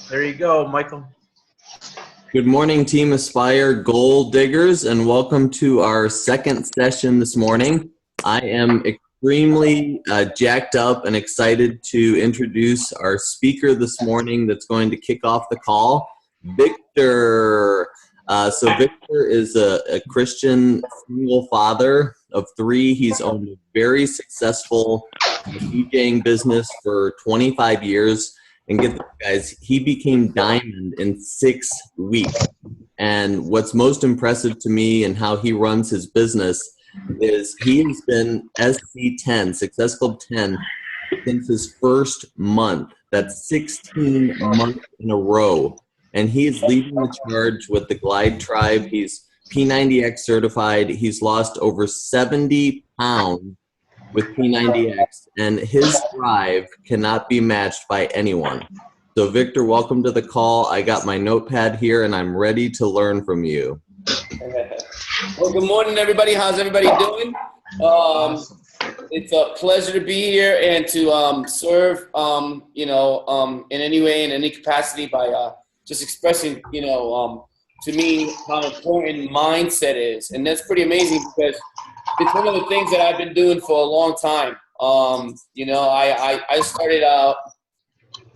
There you go, Michael. Good morning, Team Aspire Goal Diggers, and welcome to our second session this morning. I am extremely jacked up and excited to introduce our speaker this morning that's going to kick off the call, Victor. So Victor is a Christian single father of three. He's owned a very successful DJing business for 25 years. And get this, guys, he became diamond in 6 weeks. And what's most impressive to me and how he runs his business is he has been SC10, Success Club 10, since his first month. That's 16 months in a row. And he is leading the charge with the Glyde tribe. He's P90X certified. He's lost over 70 pounds with P90X, and his drive cannot be matched by anyone. So Victor, welcome to the call. I got my notepad here and I'm ready to learn from you. Well, good morning, everybody. How's everybody doing? It's a pleasure to be here and to serve, in any way, in any capacity by just expressing, to me how important mindset is. And that's pretty amazing because it's one of the things that I've been doing for a long time. I started out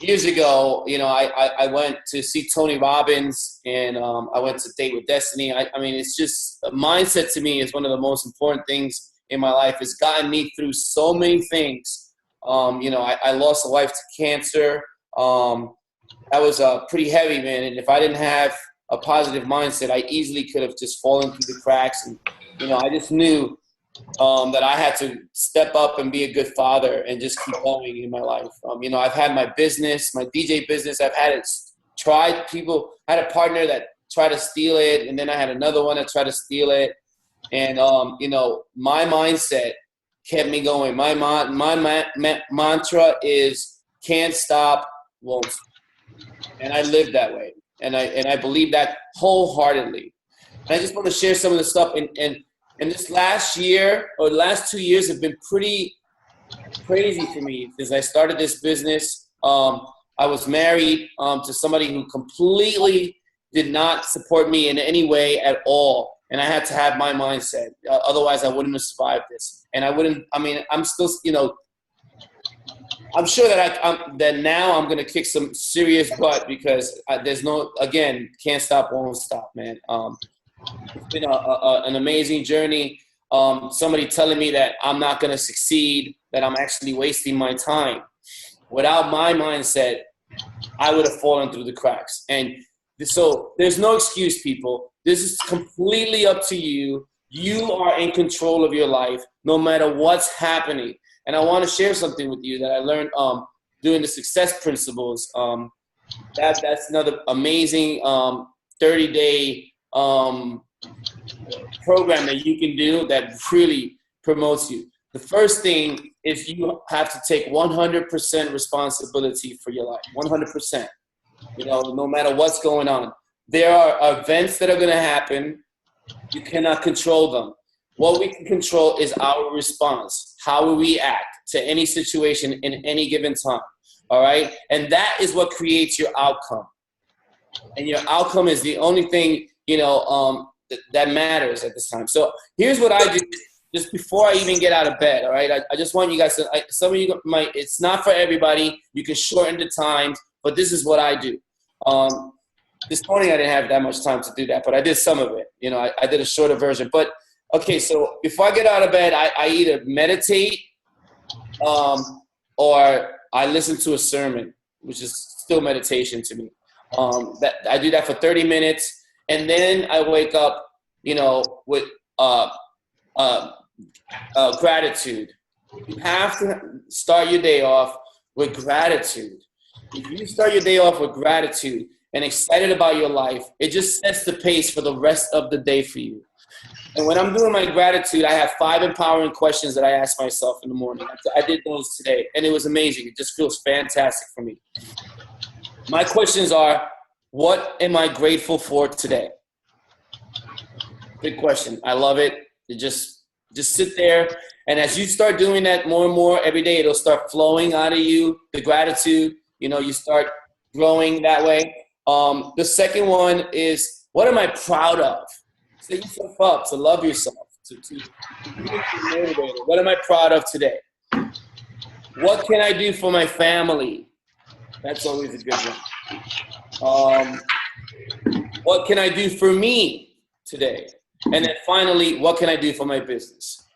years ago. I went to see Tony Robbins, and I went to Date with Destiny. I mean, it's just mindset to me is one of the most important things in my life. It's gotten me through so many things. I lost a wife to cancer. That was pretty heavy, man. And if I didn't have a positive mindset, I easily could have just fallen through the cracks. And, I just knew that I had to step up and be a good father and just keep going in my life. I've had my business, my DJ business. I've had it tried. People had a partner that tried to steal it, and then I had another one that tried to steal it. And my mindset kept me going. My mantra is can't stop, won't stop. And I live that way, and I believe that wholeheartedly. And I just want to share some of the stuff. And this last year or the last 2 years have been pretty crazy for me because I started this business. I was married to somebody who completely did not support me in any way at all. And I had to have my mindset. Otherwise, I wouldn't have survived this. And I'm still, I'm sure that now I'm going to kick some serious butt because there's can't stop, won't stop, man. It's been an amazing journey. Somebody telling me that I'm not going to succeed, that I'm actually wasting my time. Without my mindset, I would have fallen through the cracks. And so there's no excuse, people. This is completely up to you. You are in control of your life, no matter what's happening. And I want to share something with you that I learned doing the success principles. That's another amazing 30-day program that you can do that really promotes you. The first thing is you have to take 100% responsibility for your life. 100%. No matter what's going on. There are events that are going to happen. You cannot control them. What we can control is our response, how we react to any situation in any given time. All right? And that is what creates your outcome. And your outcome is the only thing that matters at this time. So here's what I do just before I even get out of bed, all right? I just want you guys to, some of you might, it's not for everybody. You can shorten the times, but this is what I do. This morning I didn't have that much time to do that, but I did some of it. I did a shorter version. But, okay, so before I get out of bed, I either meditate or I listen to a sermon, which is still meditation to me. That I do that for 30 minutes. And then I wake up, with gratitude. You have to start your day off with gratitude. If you start your day off with gratitude and excited about your life, it just sets the pace for the rest of the day for you. And when I'm doing my gratitude, I have 5 empowering questions that I ask myself in the morning. I did those today, and it was amazing. It just feels fantastic for me. My questions are, what am I grateful for today? Good question. I love it. You just sit there And as you start doing that more and more every day, it'll start flowing out of you, the gratitude, you start growing that way. The second one is, what am I proud of? Set yourself up to love yourself, to be motivated. What am I proud of today? What can I do for my family? That's always a good one. What can I do for me today? And then finally, what can I do for my business?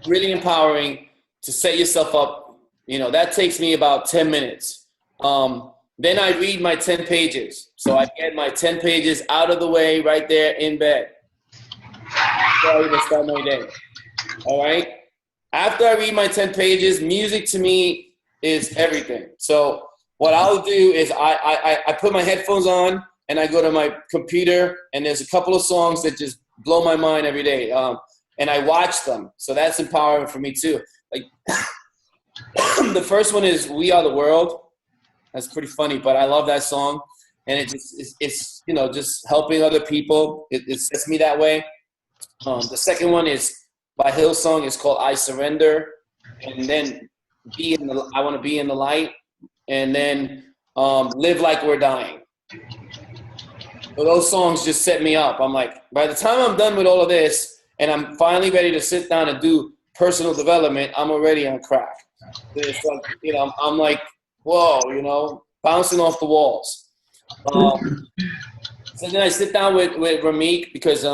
Really empowering to set yourself up. That takes me about 10 minutes. Then I read my 10 pages. So I get my 10 pages out of the way right there in bed before I even start my day. All right? After I read my 10 pages, music to me is everything. So what I'll do is I put my headphones on and I go to my computer, and there's a couple of songs that just blow my mind every day. And I watch them. So that's empowering for me too. Like the first one is We Are the World. That's pretty funny, but I love that song. And it's just helping other people. It sets me that way. The second one is by Hillsong. It's called I Surrender. And then I Want to Be in the Light. And then Live Like We're Dying. So those songs just set me up. I'm like, by the time I'm done with all of this, and I'm finally ready to sit down and do personal development, I'm already on crack. It's like, I'm like, whoa, bouncing off the walls. So then I sit down with Ramik because,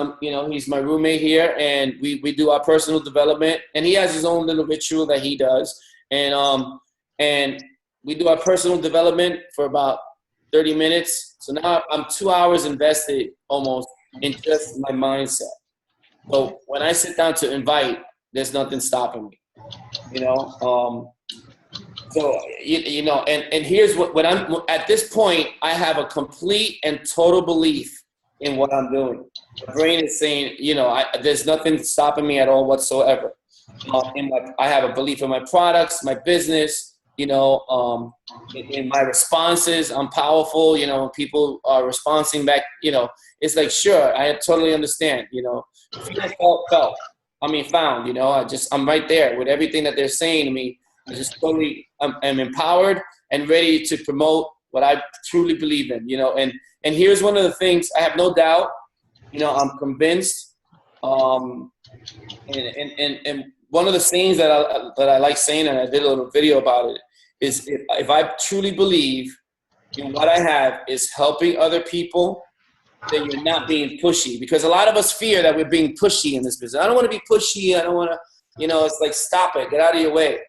he's my roommate here, and we do our personal development. And he has his own little ritual that he does. And we do our personal development for about 30 minutes. So now I'm 2 hours invested almost in just my mindset. So when I sit down to invite, there's nothing stopping me, So, and here's what I'm, at this point, I have a complete and total belief in what I'm doing. The brain is saying, there's nothing stopping me at all whatsoever. I have a belief in my products, my business, in my responses. I'm powerful, when people are responding back, it's like, sure, I totally understand, feel felt. Found, I'm right there with everything that they're saying to me. I just totally am empowered and ready to promote what I truly believe in, and here's one of the things I have no doubt, I'm convinced, and one of the sayings that I like saying, and I did a little video about it, is if I truly believe in what I have is helping other people, then you're not being pushy. Because a lot of us fear that we're being pushy in this business. I don't want to be pushy. I don't want to, it's like, stop it. Get out of your way.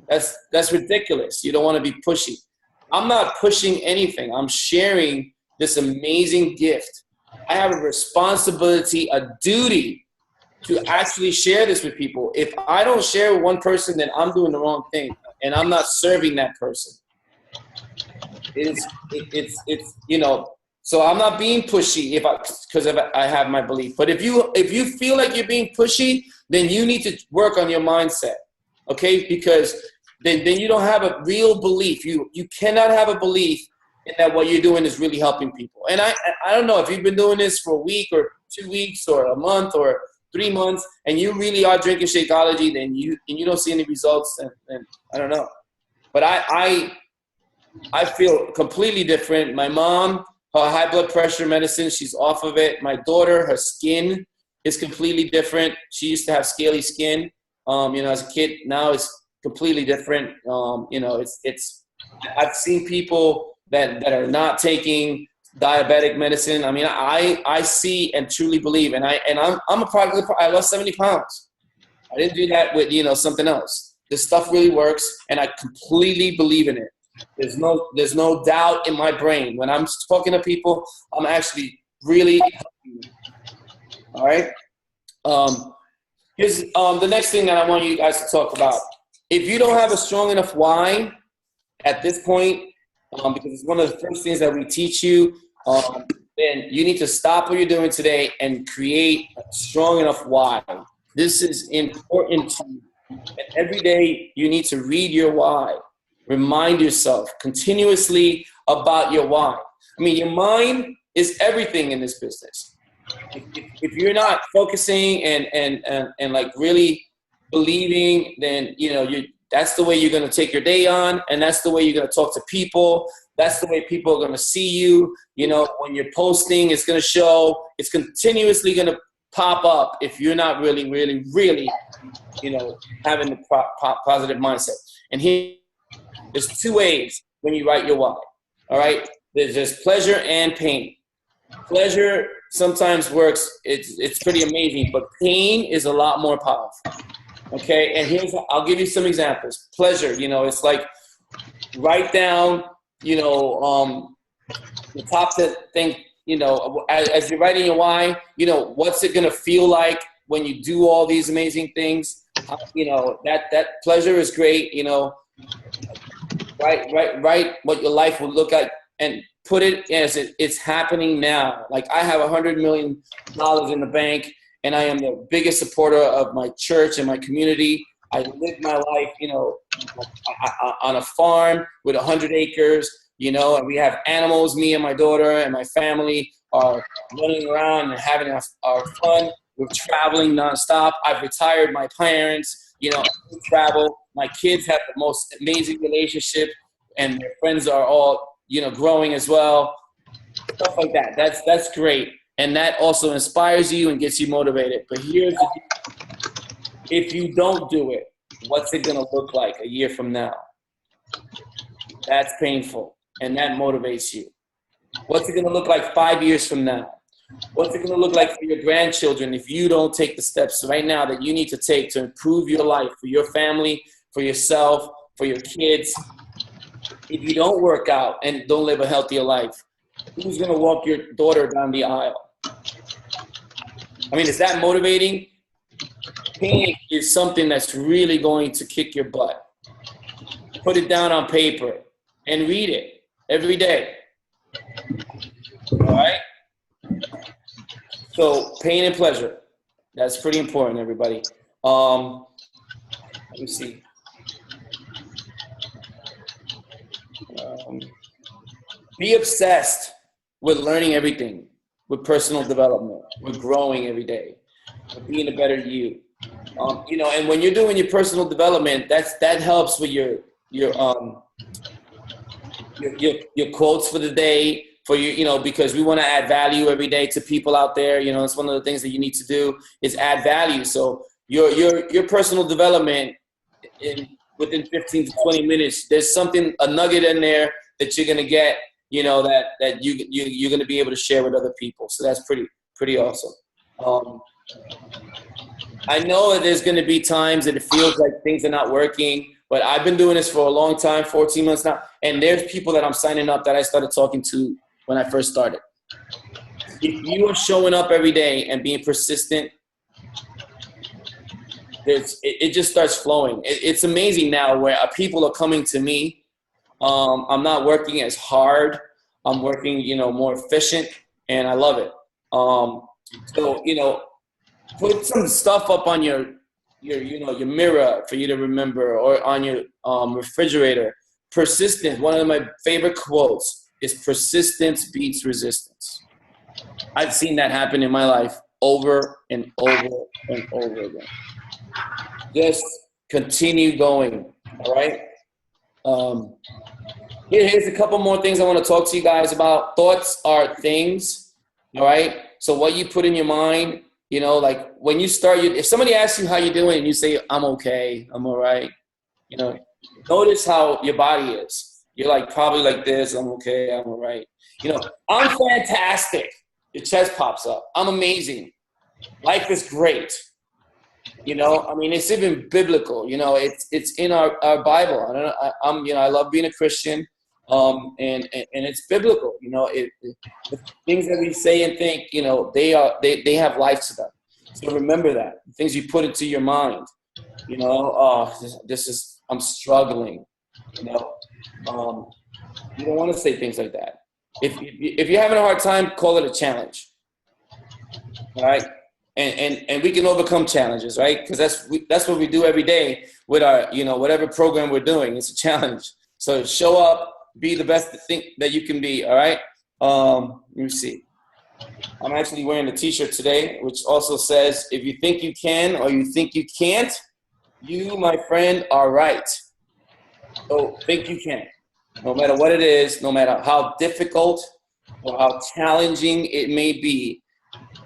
That's ridiculous. You don't want to be pushy. I'm not pushing anything. I'm sharing this amazing gift. I have a responsibility, a duty to actually share this with people. If I don't share with one person, then I'm doing the wrong thing, and I'm not serving that person. It's so I'm not being pushy because I have my belief. But if you feel like you're being pushy, then you need to work on your mindset, okay? Because then you don't have a real belief. You cannot have a belief in that what you're doing is really helping people. And I don't know if you've been doing this for a week or 2 weeks or a month or 3 months, and you really are drinking Shakeology, then you don't see any results, and I don't know. But I feel completely different. My mom, her high blood pressure medicine, she's off of it. My daughter, her skin is completely different. She used to have scaly skin, as a kid. Now it's completely different. I've seen people that are not taking diabetic medicine. I see and truly believe, and I'm a product of I lost 70 pounds. I didn't do that with, something else. This stuff really works, and I completely believe in it. There's no doubt in my brain. When I'm talking to people, I'm actually really helping them. All right? Here's the next thing that I want you guys to talk about. If you don't have a strong enough why at this point, because it's one of the first things that we teach you, then you need to stop what you're doing today and create a strong enough why. This is important to you. And every day you need to read your why. Remind yourself continuously about your why. Your mind is everything in this business. if you're not focusing and like really believing, then that's the way you're going to take your day on, and that's the way you're going to talk to people. That's the way people are going to see you. When you're posting, it's going to show. It's continuously going to pop up if you're not really, really, really, having the positive mindset. And there's two ways when you write your why. All right, there's just pleasure and pain. Pleasure sometimes works. It's pretty amazing, but pain is a lot more powerful. Okay, and I'll give you some examples. Pleasure, it's like write down, the top thing, as you're writing your why, what's it gonna feel like when you do all these amazing things? That pleasure is great. Write what your life would look like and put it as it's happening now. Like I have $100 million in the bank, and I am the biggest supporter of my church and my community. I live my life, on a farm with 100 acres, and we have animals. Me and my daughter and my family are running around and having our fun. We're traveling nonstop. I've retired my parents, we travel. My kids have the most amazing relationship, and their friends are all, growing as well. Stuff like that. That's great. And that also inspires you and gets you motivated. But if you don't do it, what's it going to look like a year from now? That's painful, and that motivates you. What's it going to look like 5 years from now? What's it going to look like for your grandchildren if you don't take the steps right now that you need to take to improve your life, for your family, for yourself, for your kids? If you don't work out and don't live a healthier life, who's going to walk your daughter down the aisle? I mean, is that motivating? Pain is something that's really going to kick your butt. Put it down on paper and read it every day. All right? So pain and pleasure. That's pretty important, everybody. Let me see. Be obsessed with learning everything, with personal development, with growing every day, with being a better you. And when you're doing your personal development, that helps with your quotes for the day, for because we want to add value every day to people out there. It's one of the things that you need to do is add value. So your personal development within 15 to 20 minutes, there's a nugget in there that you're gonna get, that you're gonna be able to share with other people. So that's pretty awesome. I know that there's gonna be times that it feels like things are not working, but I've been doing this for a long time, 14 months now, and there's people that I'm signing up that I started talking to when I first started. If you are showing up every day and being persistent, it just starts flowing. It's amazing now where people are coming to me. I'm not working as hard. I'm working, more efficient, and I love it. So, put some stuff up on your mirror for you to remember, or on your refrigerator. Persistence. One of my favorite quotes is persistence beats resistance. I've seen that happen in my life over and over and over again. Just continue going. All right. Here's a couple more things I want to talk to you guys about. Thoughts are things. All right. So what you put in your mind, like when you start, if somebody asks you how you're doing and you say, I'm okay, I'm all right, notice how your body is. You're like, probably like this, I'm okay, I'm all right. I'm fantastic. Your chest pops up. I'm amazing. Life is great. It's even biblical. It's in our Bible. I love being a Christian, and it's biblical. The things that we say and think, they have life to them. So remember that. The things you put into your mind. I'm struggling. You don't want to say things like that. If you're having a hard time, call it a challenge. All right. And we can overcome challenges, right? Because that's what we do every day with our, whatever program we're doing. It's a challenge. So show up, be the best thing that you can be. All right. Let me see. I'm actually wearing a t-shirt today, which also says, if you think you can or you think you can't, you, my friend, are right. So think you can. No matter what it is, no matter how difficult or how challenging it may be,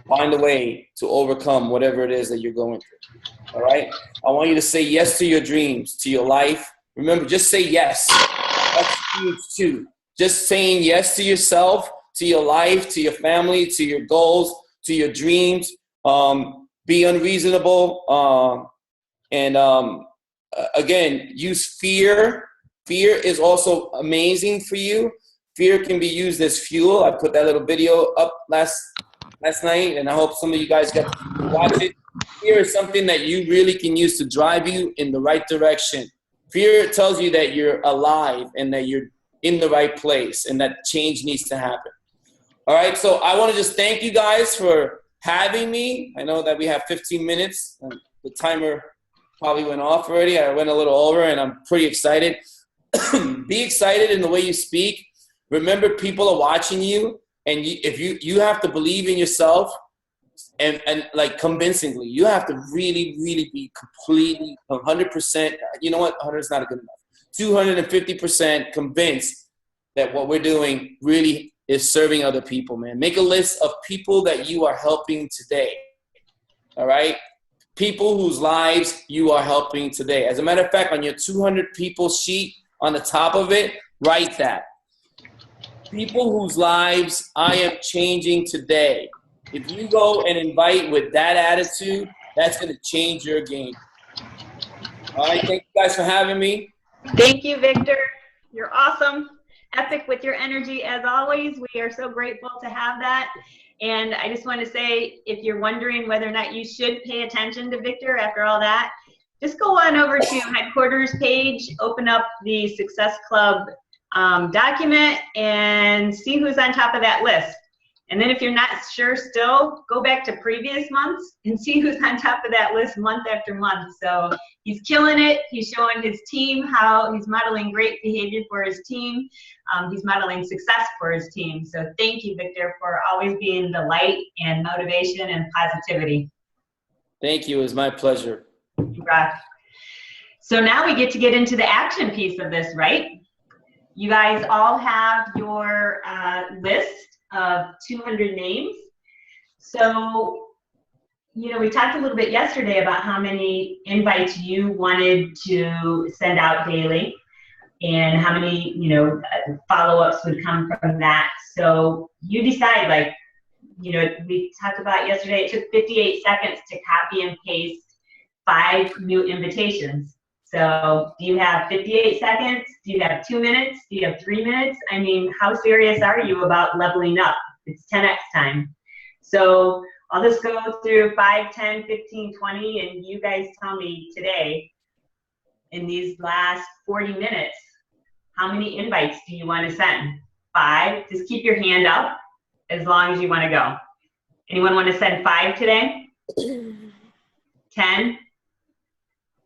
find a way to overcome whatever it is that you're going through. All right? I want you to say yes to your dreams, to your life. Remember, just say yes. That's huge too. Just saying yes to yourself, to your life, to your family, to your goals, to your dreams. Be unreasonable. Again, use fear. Fear is also amazing for you. Fear can be used as fuel. I put that little video up last night, and I hope some of you guys got to watch it. Fear is something that you really can use to drive you in the right direction. Fear tells you that you're alive and that you're in the right place and that change needs to happen. All right, so I want to just thank you guys for having me. I know that we have 15 minutes. And the timer probably went off already. I went a little over, and I'm pretty excited. Be excited in the way you speak. Remember, people are watching you, and if you have to believe in yourself and like convincingly. You have to really, really be completely 100%. You know what? 100 is not good enough. 250% convinced that what we're doing really is serving other people, man. Make a list of people that you are helping today. All right? People whose lives you are helping today. As a matter of fact, on your 200 people sheet, on the top of it, write that. People whose lives I am changing today. If you go and invite with that attitude, that's going to change your game. All right, thank you guys for having me. Thank you, Victor. You're awesome. Epic with your energy as always. We are so grateful to have that. And I just want to say, if you're wondering whether or not you should pay attention to Victor after all that, just go on over to headquarters page, open up the Success Club document, and see who's on top of that list. And then if you're not sure still, go back to previous months and see who's on top of that list month after month. So he's killing it. He's showing his team how he's modeling great behavior for his team. He's modeling success for his team. So thank you, Victor, for always being the light and motivation and positivity. Thank you. It was my pleasure. Right. So now we get to get into the action piece of this, right? You guys all have your list of 200 names. So, you know, we talked a little bit yesterday about how many invites you wanted to send out daily and how many, you know, follow-ups would come from that. So you decide, like, you know, we talked about yesterday, it took 58 seconds to copy and paste 5 new invitations. So do you have 58 seconds? Do you have 2 minutes? Do you have 3 minutes? I mean, how serious are you about leveling up? It's 10x time. So I'll just go through 5, 10, 15, 20, and you guys tell me today, in these last 40 minutes, how many invites do you want to send? 5? Just keep your hand up as long as you want to go. Anyone want to send 5 today? 10?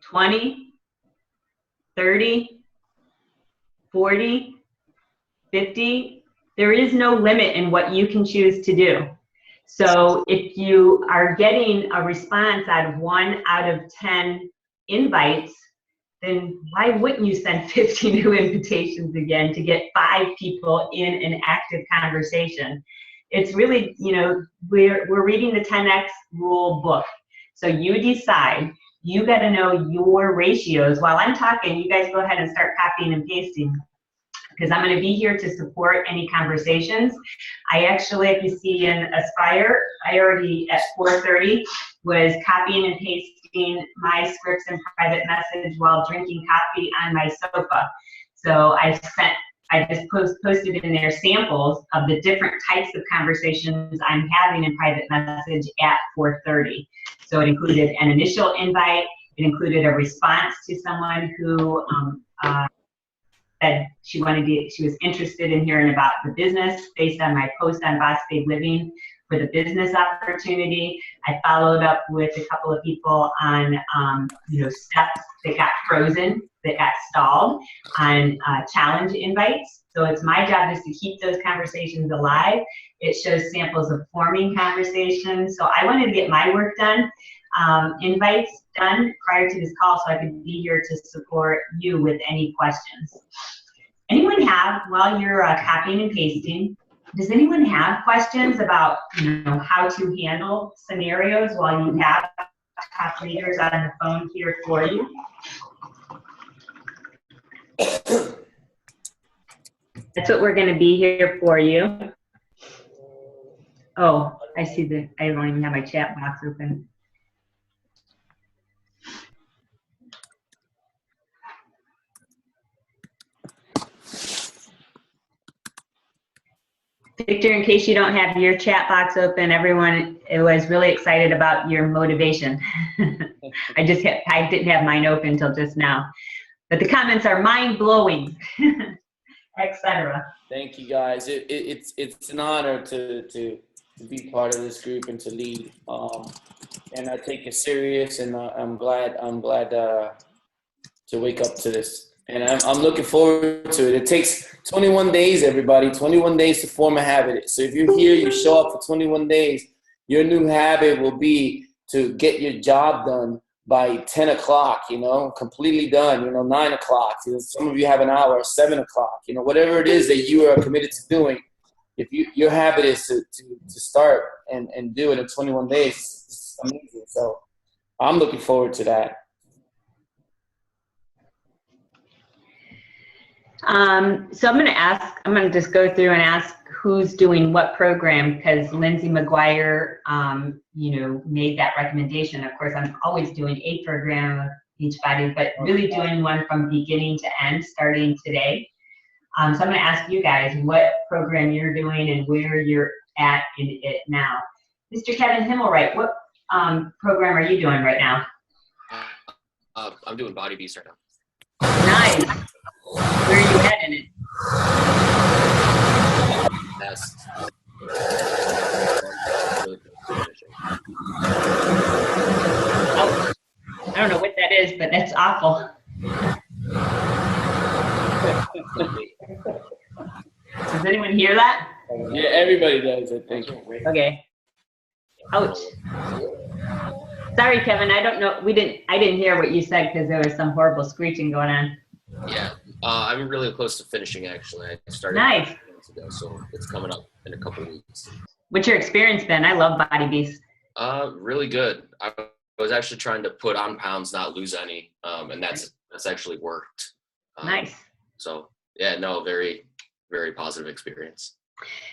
20? 30, 40, 50. There is no limit in what you can choose to do. So if you are getting a response out of 1 out of 10 invites, then why wouldn't you send 50 new invitations again to get 5 people in an active conversation? It's really, you know, we're reading the 10X rule book. So you decide. You got to know your ratios. While I'm talking, you guys go ahead and start copying and pasting, because I'm going to be here to support any conversations. I actually, if you see in Aspire, I already at 4:30 was copying and pasting my scripts in private message while drinking coffee on my sofa. So I just posted in there samples of the different types of conversations I'm having in private message at 4:30. So it included an initial invite. It included a response to someone who said she was interested in hearing about the business based on my post on Boss Babe Living for the business opportunity. I followed up with a couple of people on you know, steps that got frozen, that got stalled on challenge invites. So it's my job is to keep those conversations alive. It shows samples of forming conversations. So I wanted to get my work done, invites done prior to this call so I could be here to support you with any questions. Anyone have, while you're copying and pasting, does anyone have questions about how to handle scenarios while you have top leaders on the phone here for you? That's what we're going to be here for you. Oh, I see I don't even have my chat box open. Victor, in case you don't have your chat box open, everyone was really excited about your motivation. I didn't have mine open until just now. But the comments are mind-blowing, etc. Thank you, guys. It's an honor to be part of this group and to lead. And I take it serious, and I'm glad to wake up to this. And I'm looking forward to it. It takes 21 days, everybody, 21 days to form a habit. So if you're here, you show up for 21 days, your new habit will be to get your job done by 10 o'clock, completely done, 9 o'clock. Some of you have an hour, 7 o'clock, whatever it is that you are committed to doing. If your habit is to start and do it in 21 days, it's amazing. So I'm looking forward to that. So I'm going to just go through and ask who's doing what program, because Lindsay McGuire, made that recommendation. Of course, I'm always doing a program with each body, but really doing one from beginning to end, starting today. So I'm going to ask you guys what program you're doing and where you're at in it now. Mr. Kevin Himmelwright, what program are you doing right now? I'm doing Body Beast right now. Nice. Where are you at in it? Best. Oh, I don't know what that is, but that's awful. Does anyone hear that? Yeah, everybody does, I think. Okay. Ouch. Sorry, Kevin. I don't know. I didn't hear what you said because there was some horrible screeching going on. Yeah, I'm really close to finishing. Actually, I started Nice. months ago, so it's coming up in a couple weeks. What's your experience been? I love Body Beast. Really good. I was actually trying to put on pounds, not lose any, and that's actually worked. Nice. So yeah, no, very, very positive experience.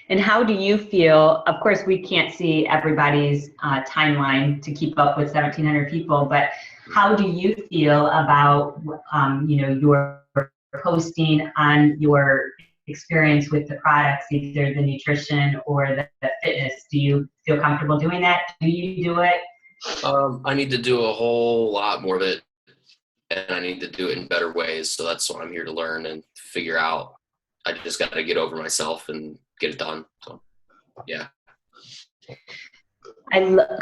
And how do you feel? Of course, we can't see everybody's timeline to keep up with 1,700 people, but how do you feel about, your posting on your experience with the products, either the nutrition or the fitness? Do you feel comfortable doing that? Do you do it? I need to do a whole lot more of it, and I need to do it in better ways. So that's what I'm here to learn and figure out. I just got to get over myself and get it done. So, yeah.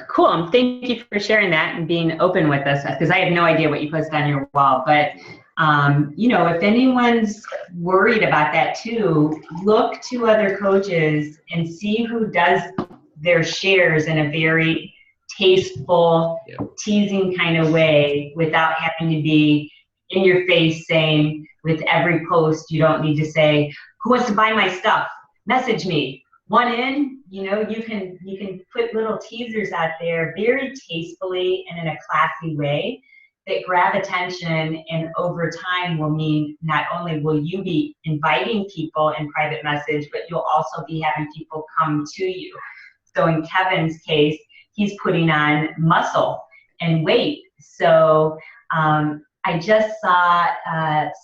Cool. Thank you for sharing that and being open with us, because I have no idea what you posted on your wall. But, if anyone's worried about that too, look to other coaches and see who does their shares in a very tasteful, teasing kind of way without having to be in your face saying with every post, you don't need to say, who wants to buy my stuff? Message me. One in, you can put little teasers out there very tastefully and in a classy way that grab attention, and over time will mean not only will you be inviting people in private message, but you'll also be having people come to you. So in Kevin's case, he's putting on muscle and weight. So I just saw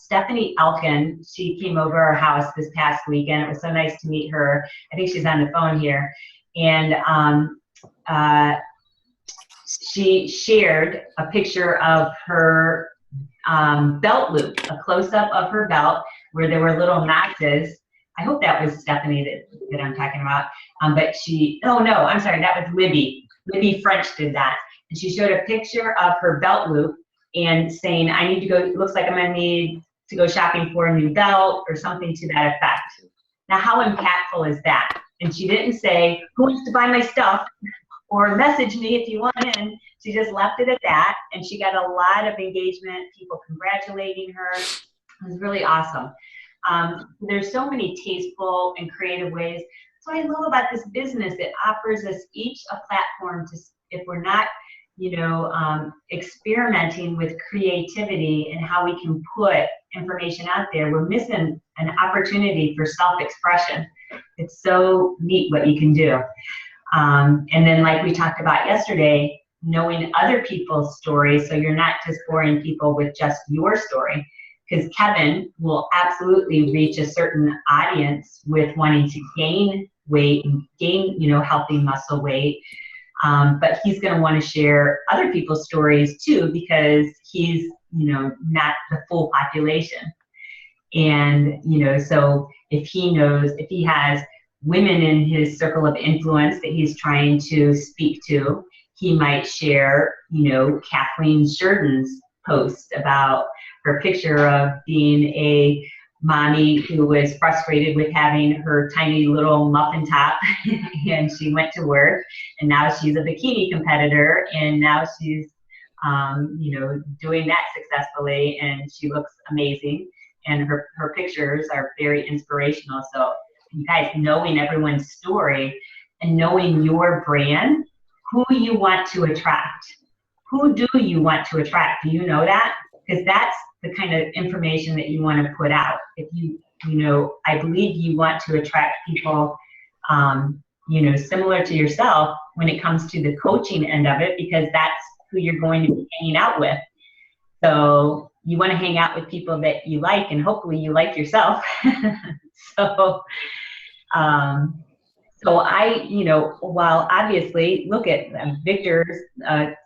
Stephanie Elkin. She came over our house this past weekend. It was so nice to meet her. I think she's on the phone here. And she shared a picture of her belt loop, a close-up of her belt where there were little notches. I hope that was Stephanie that I'm talking about. But I'm sorry, that was Libby. Libby French did that. And she showed a picture of her belt loop and saying, I need to go, it looks like I'm gonna need to go shopping for a new belt or something to that effect. Now, how impactful is that? And she didn't say, who wants to buy my stuff? Or message me if you want in. She just left it at that, and she got a lot of engagement, people congratulating her. It was really awesome. There's so many tasteful and creative ways. So I love about this business, it offers us each a platform to, if we're not, experimenting with creativity and how we can put information out there, we're missing an opportunity for self-expression. It's so neat what you can do. And then, like we talked about yesterday, knowing other people's stories, so you're not just boring people with just your story, because Kevin will absolutely reach a certain audience with wanting to gain weight and gain, healthy muscle weight. But he's going to want to share other people's stories too, because he's, not the full population. And, so if he has women in his circle of influence that he's trying to speak to, he might share, Kathleen Sheridan's post about her picture of being a mommy who was frustrated with having her tiny little muffin top and she went to work and now she's a bikini competitor and now she's, doing that successfully and she looks amazing and her pictures are very inspirational. So you guys, knowing everyone's story and knowing your brand, who you want to attract. Who do you want to attract? Do you know that? Because that's the kind of information that you want to put out. If I believe you want to attract people, similar to yourself when it comes to the coaching end of it, because that's who you're going to be hanging out with. So you want to hang out with people that you like, and hopefully you like yourself. So I, while obviously, look at Victor's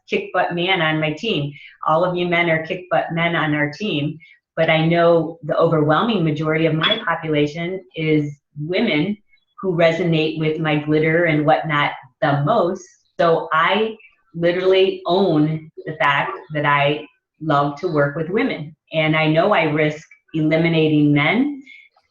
kick butt man on my team. All of you men are kick butt men on our team, but I know the overwhelming majority of my population is women who resonate with my glitter and whatnot the most. So I literally own the fact that I love to work with women. And I know I risk eliminating men,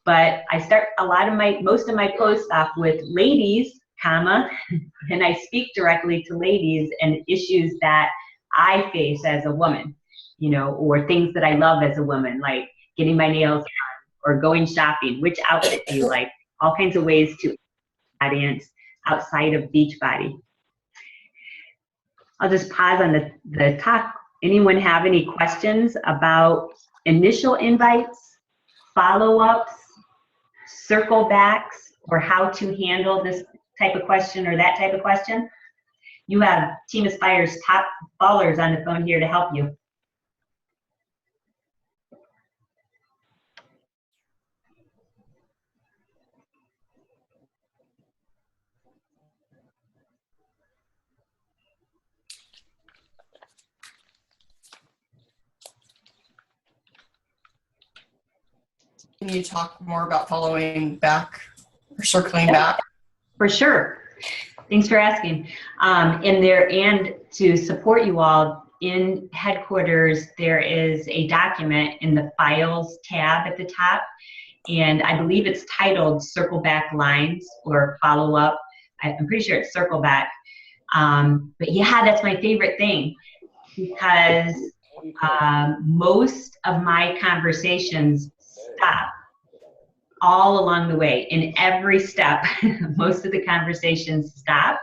but I start most of my posts off with ladies, and I speak directly to ladies and issues that I face as a woman, or things that I love as a woman, like getting my nails done or going shopping, which outfit do you like, all kinds of ways to audience outside of Beachbody. I'll just pause on the talk. Anyone have any questions about initial invites, follow-ups, circle backs, or how to handle this type of question or that type of question? You have Team Aspire's top ballers on the phone here to help you. Can you talk more about following back or circling back? For sure. Thanks for asking. And to support you all, in headquarters, there is a document in the files tab at the top, and I believe it's titled Circle Back Lines or Follow Up. I'm pretty sure it's Circle Back. But yeah, that's my favorite thing, because most of my conversations stop all along the way. In every step, most of the conversations stop.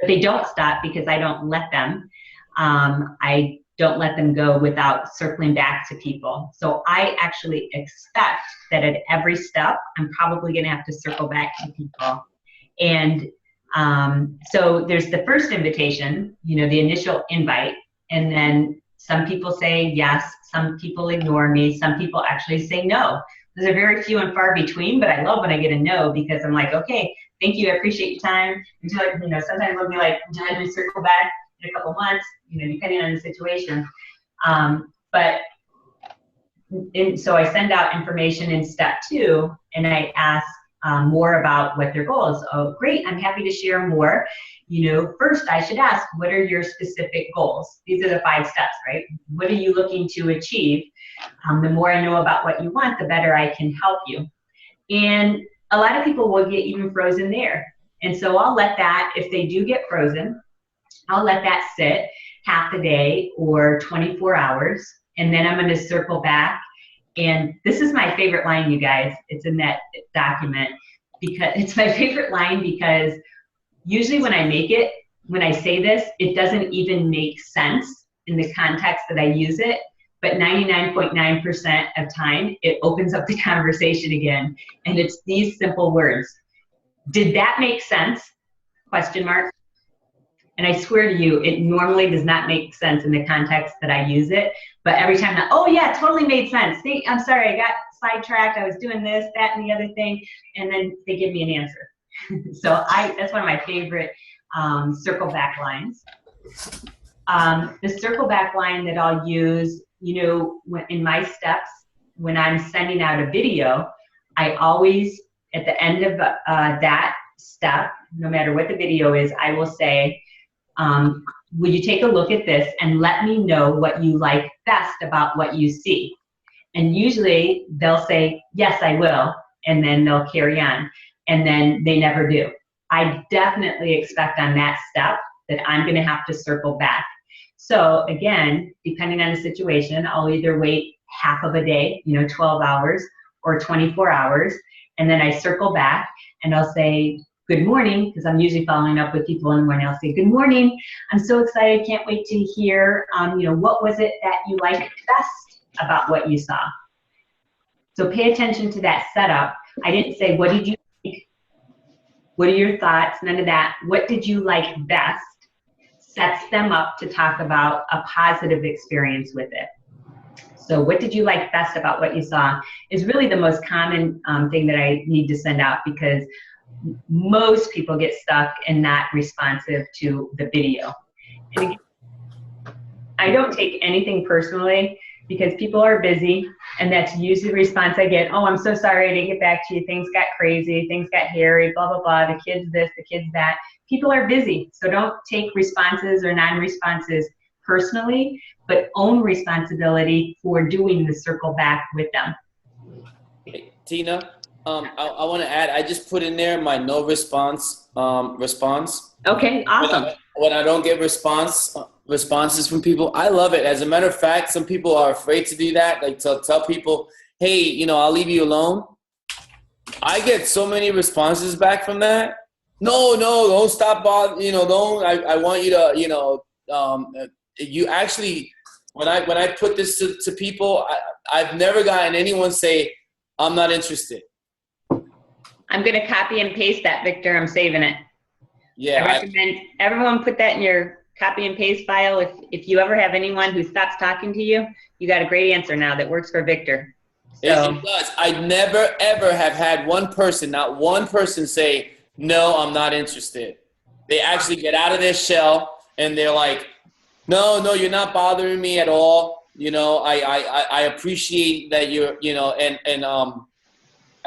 But they don't stop because I don't let them. I don't let them go without circling back to people. So I actually expect that at every step, I'm probably going to have to circle back to people. And so there's the first invitation, the initial invite, and then some people say yes, some people ignore me, some people actually say no. Those are very few and far between, but I love when I get a no, because I'm like, okay, thank you, I appreciate your time. Until sometimes I'll be like, would you like me to circle back in a couple months, depending on the situation. So I send out information in step 2, and I ask more about what their goal is. Oh, great, I'm happy to share more. First I should ask, what are your specific goals? These are the 5 steps, right? What are you looking to achieve? The more I know about what you want, the better I can help you. And a lot of people will get even frozen there. And so I'll let that, if they do get frozen, I'll let that sit half the day or 24 hours. And then I'm going to circle back. And this is my favorite line, you guys. It's in that document, because it's my favorite line, because usually when I say this, it doesn't even make sense in the context that I use it. But 99.9% of time, it opens up the conversation again. And it's these simple words. Did that make sense? Question mark. And I swear to you, it normally does not make sense in the context that I use it. But every time that, oh yeah, totally made sense. I'm sorry, I got sidetracked. I was doing this, that, and the other thing. And then they give me an answer. So that's one of my favorite circle back lines. The circle back line that I'll use, in my steps, when I'm sending out a video, I always, at the end of that step, no matter what the video is, I will say, would you take a look at this and let me know what you like best about what you see? And usually they'll say, yes, I will. And then they'll carry on. And then they never do. I definitely expect on that step that I'm going to have to circle back. So again, depending on the situation, I'll either wait half of a day, 12 hours or 24 hours. And then I circle back and I'll say, good morning, because I'm usually following up with people in the morning. I'll say, good morning. I'm so excited. Can't wait to hear, what was it that you liked best about what you saw? So pay attention to that setup. I didn't say, what did you think? What are your thoughts? None of that. What did you like best? Sets them up to talk about a positive experience with it. So what did you like best about what you saw is really the most common thing that I need to send out, because most people get stuck and not responsive to the video. And again, I don't take anything personally, because people are busy, and that's usually the response I get. Oh, I'm so sorry I didn't get back to you. Things got crazy. Things got hairy, blah, blah, blah. The kids this, the kids that. People are busy. So don't take responses or non-responses personally, but own responsibility for doing the circle back with them. Hey, Tina, I want to add, I just put in there my no response response. Okay, awesome. When I don't get responses from people, I love it. As a matter of fact, some people are afraid to do that. Like to tell people, hey, I'll leave you alone. I get so many responses back from that. No, don't stop bothering, I want you to, you actually, when I put this to people, I've never gotten anyone say, I'm not interested. I'm going to copy and paste that, Victor. I'm saving it. Yeah. I recommend everyone put that in your copy and paste file. If you ever have anyone who stops talking to you, you got a great answer now that works for Victor. So. It does. I never, ever have had not one person say, no, I'm not interested. They actually get out of their shell and they're like, no, you're not bothering me at all. I appreciate that you're,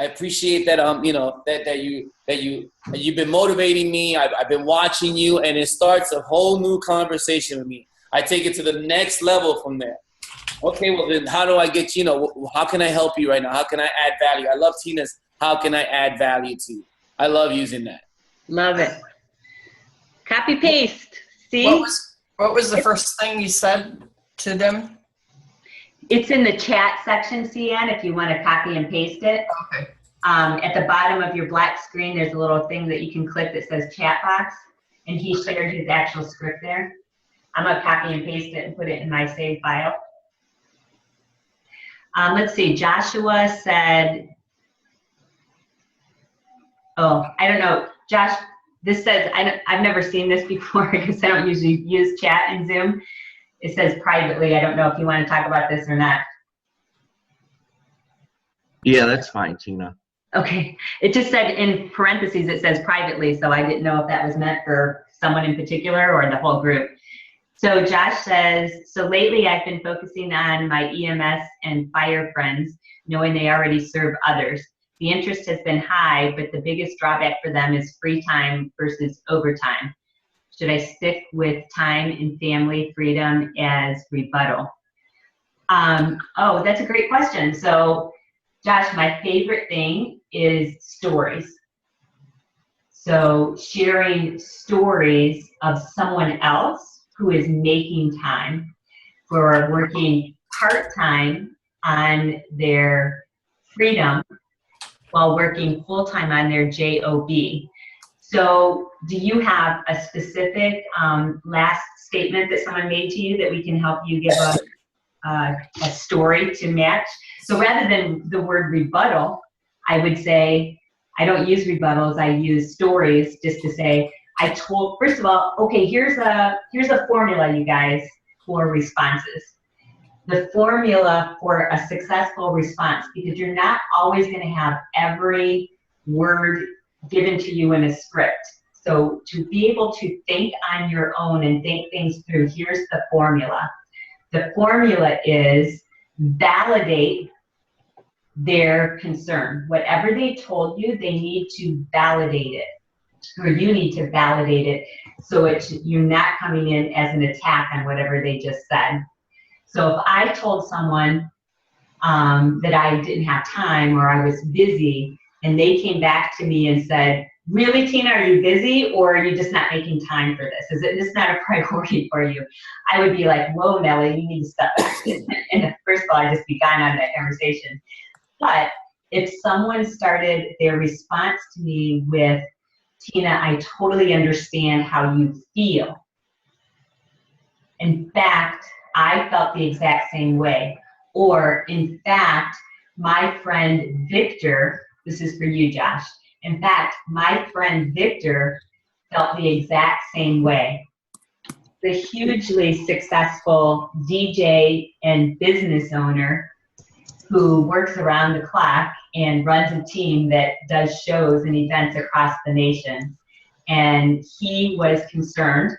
I appreciate that, that you've been motivating me. I've been watching you, and it starts a whole new conversation with me. I take it to the next level from there. Okay, well then how do I get, how can I help you right now? How can I add value? I love Tina's, how can I add value to you? I love using that. Love it. Copy paste. See? What was the first thing you said to them? It's in the chat section, CN, if you want to copy and paste it. Okay. At the bottom of your black screen, there's a little thing that you can click that says chat box, and he shared his actual script there. I'm going to copy and paste it and put it in my save file. Let's see, Joshua said, oh, I don't know. Josh, this says, I've never seen this before because I don't usually use chat in Zoom. It says privately. I don't know if you want to talk about this or not. Yeah, that's fine, Tina. Okay. It just said in parentheses, it says privately, so I didn't know if that was meant for someone in particular or the whole group. So Josh says, so lately I've been focusing on my EMS and fire friends, knowing they already serve others. The interest has been high, but the biggest drawback for them is free time versus overtime. Should I stick with time and family freedom as rebuttal? Oh, that's a great question. So, Josh, my favorite thing is stories. So sharing stories of someone else who is making time, who are working part-time on their freedom while working full-time on their job. So do you have a specific last statement that someone made to you that we can help you give a story to match? So rather than the word rebuttal, I would say, I don't use rebuttals, I use stories just to say, first of all, okay, here's a formula, you guys, for responses. The formula for a successful response, because you're not always going to have every word given to you in a script. So to be able to think on your own and think things through, here's the formula. The formula is validate their concern. Whatever they told you, they need to validate it, or you need to validate it, so you're not coming in as an attack on whatever they just said. So if I told someone that I didn't have time or I was busy, and they came back to me and said, really, Tina, are you busy, or are you just not making time for this? Is it just not a priority for you? I would be like, whoa, Nellie, you need to step back. And first of all, I'd just be gone out of that conversation. But if someone started their response to me with, Tina, I totally understand how you feel. In fact, I felt the exact same way. Or, in fact, my friend Victor, this is for you, Josh. In fact, my friend Victor felt the exact same way. The hugely successful DJ and business owner who works around the clock and runs a team that does shows and events across the nation. And he was concerned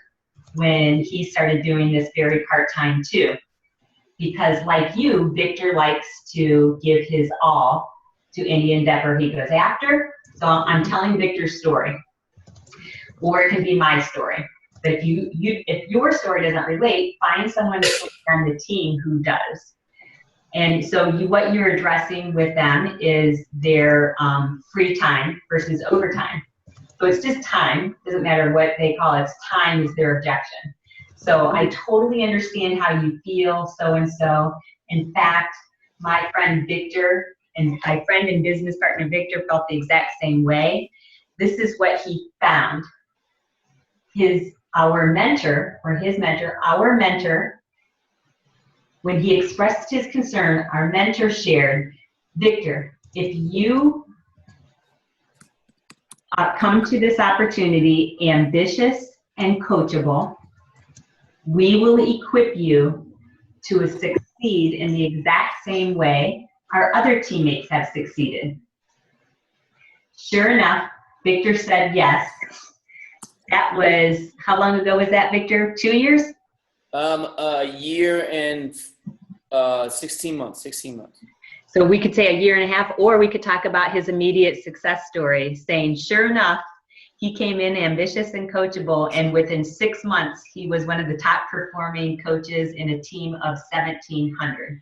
when he started doing this very part-time too. Because like you, Victor likes to give his all to any endeavor he goes after. So I'm telling Victor's story, or it can be my story. But if your story doesn't relate, find someone on the team who does. And so what you're addressing with them is their free time versus overtime. So it's just time, doesn't matter what they call it, time is their objection. So I totally understand how you feel, so-and-so. In fact, my friend Victor and my friend and business partner Victor felt the exact same way. This is what he found. Our mentor, when he expressed his concern, our mentor shared, Victor, if you come to this opportunity ambitious and coachable, we will equip you to succeed in the exact same way our other teammates have succeeded. Sure enough, Victor said yes. That was, how long ago was that, Victor? 2 years? A year and 16 months. So we could say a year and a half, or we could talk about his immediate success story, saying, sure enough, he came in ambitious and coachable, and within 6 months, he was one of the top performing coaches in a team of 1,700.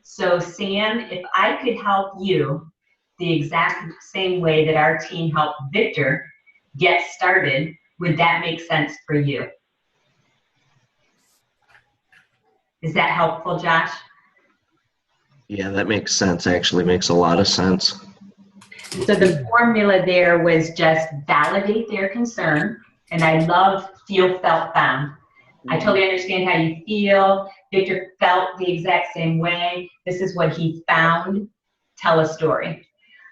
So Sam, if I could help you the exact same way that our team helped Victor get started, would that make sense for you? Is that helpful, Josh? Yeah, that makes sense. Actually makes a lot of sense. So the formula there was just validate their concern, and I love feel, felt, found. I totally understand how you feel. Victor felt the exact same way. This is what he found. Tell a story.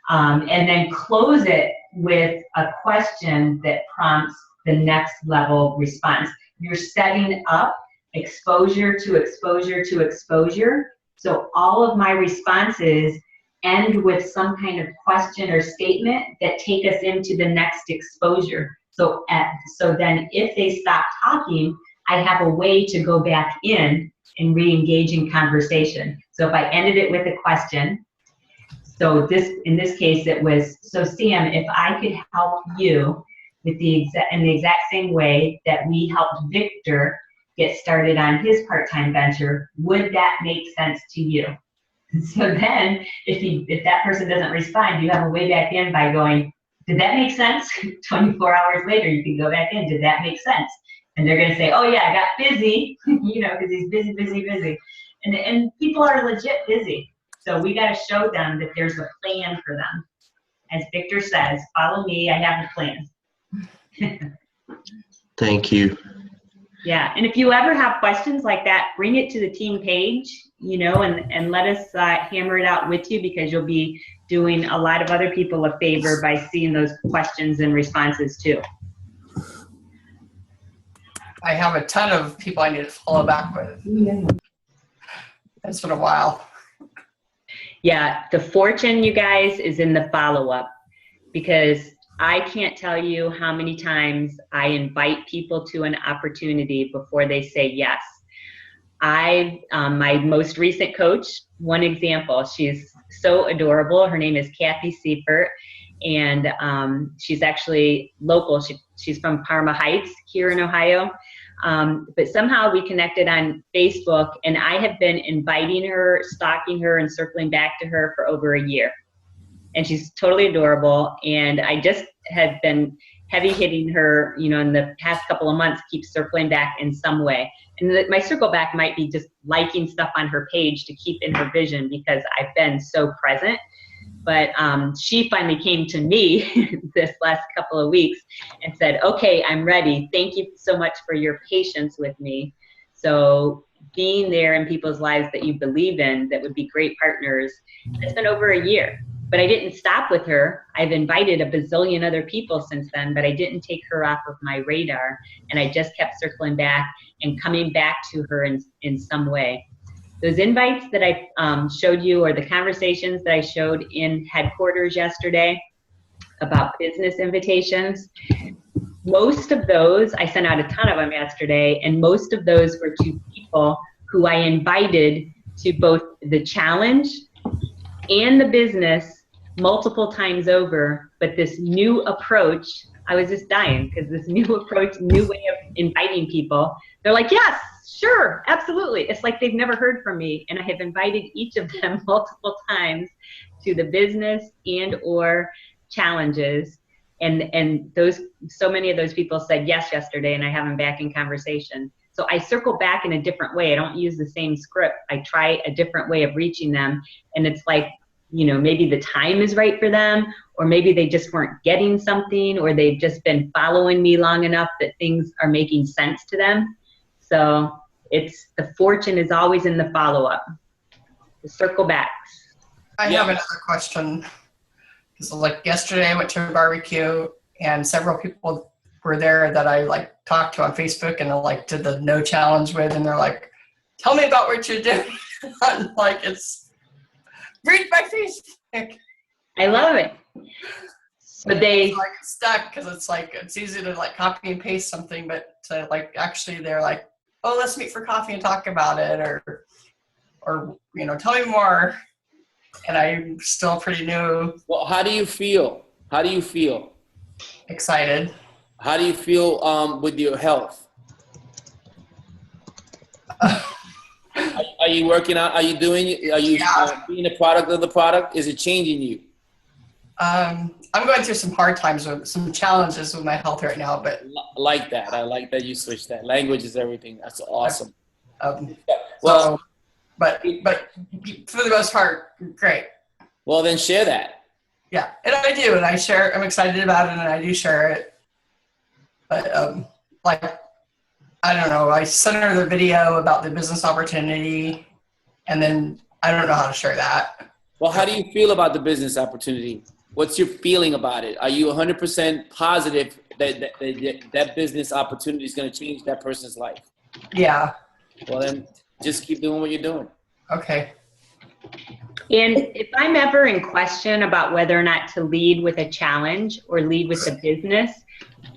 And then close it with a question that prompts the next level response. You're setting up exposure to exposure to exposure. So all of my responses end with some kind of question or statement that take us into the next exposure. So then if they stop talking, I have a way to go back in and re-engage in conversation. So if I ended it with a question, so in this case it was, so Sam, if I could help you with in the exact same way that we helped Victor get started on his part-time venture. Would that make sense to you? So then if that person doesn't respond, you have a way back in by going, did that make sense? 24 hours later, you can go back in. Did that make sense? And they're going to say, oh yeah, I got busy, because he's busy. And people are legit busy. So we got to show them that there's a plan for them. As Victor says, follow me, I have a plan. Thank you. Yeah, and if you ever have questions like that, bring it to the team page, and let us hammer it out with you, because you'll be doing a lot of other people a favor by seeing those questions and responses too. I have a ton of people I need to follow back with. Yeah. It's been a while. Yeah, the fortune, you guys, is in the follow-up, because I can't tell you how many times I invite people to an opportunity before they say yes. My most recent coach, one example, she's so adorable. Her name is Kathy Seifert, and she's actually local. She's from Parma Heights here in Ohio. But somehow we connected on Facebook, and I have been inviting her, stalking her, and circling back to her for over a year. And she's totally adorable. And I just have been heavy hitting her, in the past couple of months, keep circling back in some way. And my circle back might be just liking stuff on her page to keep in her vision, because I've been so present. But she finally came to me this last couple of weeks and said, okay, I'm ready. Thank you so much for your patience with me. So being there in people's lives that you believe in, that would be great partners, it's been over a year. But I didn't stop with her. I've invited a bazillion other people since then, but I didn't take her off of my radar. And I just kept circling back and coming back to her in some way. Those invites that I showed you, or the conversations that I showed in headquarters yesterday about business invitations, most of those, I sent out a ton of them yesterday, and most of those were to people who I invited to both the challenge and the business multiple times over. But this new approach, I was just dying, because this new approach, new way of inviting people, they're like, yes, sure, absolutely. It's like they've never heard from me, and I have invited each of them multiple times to the business and or challenges, and so many of those people said yes yesterday, and I have them back in conversation. So I circle back in a different way. I don't use the same script. I try a different way of reaching them, and it's like, maybe the time is right for them, or maybe they just weren't getting something, or they've just been following me long enough that things are making sense to them. So the fortune is always in the follow-up, the circle backs. I have another question. So like yesterday I went to a barbecue, and several people were there that I talked to on Facebook, and I did the no challenge with, and they're like, tell me about what you're doing. I'm like, read my Facebook. I love it. But they it's stuck, because it's easy to copy and paste something, but to actually they're like, oh, let's meet for coffee and talk about it, or tell me more. And I'm still pretty new. Well, how do you feel? Excited. How do you feel with your health? Are you working out? Are you being a product of the product? Is it changing you? I'm going through some hard times, with some challenges with my health right now, but I like that. I like that you switched that. Language is everything. That's awesome. Well, but for the most part, great. Well, then share that. Yeah, and I do, and I share. I'm excited about it, and I do share it. But I don't know. I sent her the video about the business opportunity, and then I don't know how to share that. Well, how do you feel about the business opportunity? What's your feeling about it? Are you 100% positive that business opportunity is going to change that person's life? Yeah. Well, then just keep doing what you're doing. Okay. And if I'm ever in question about whether or not to lead with a challenge or lead with the business,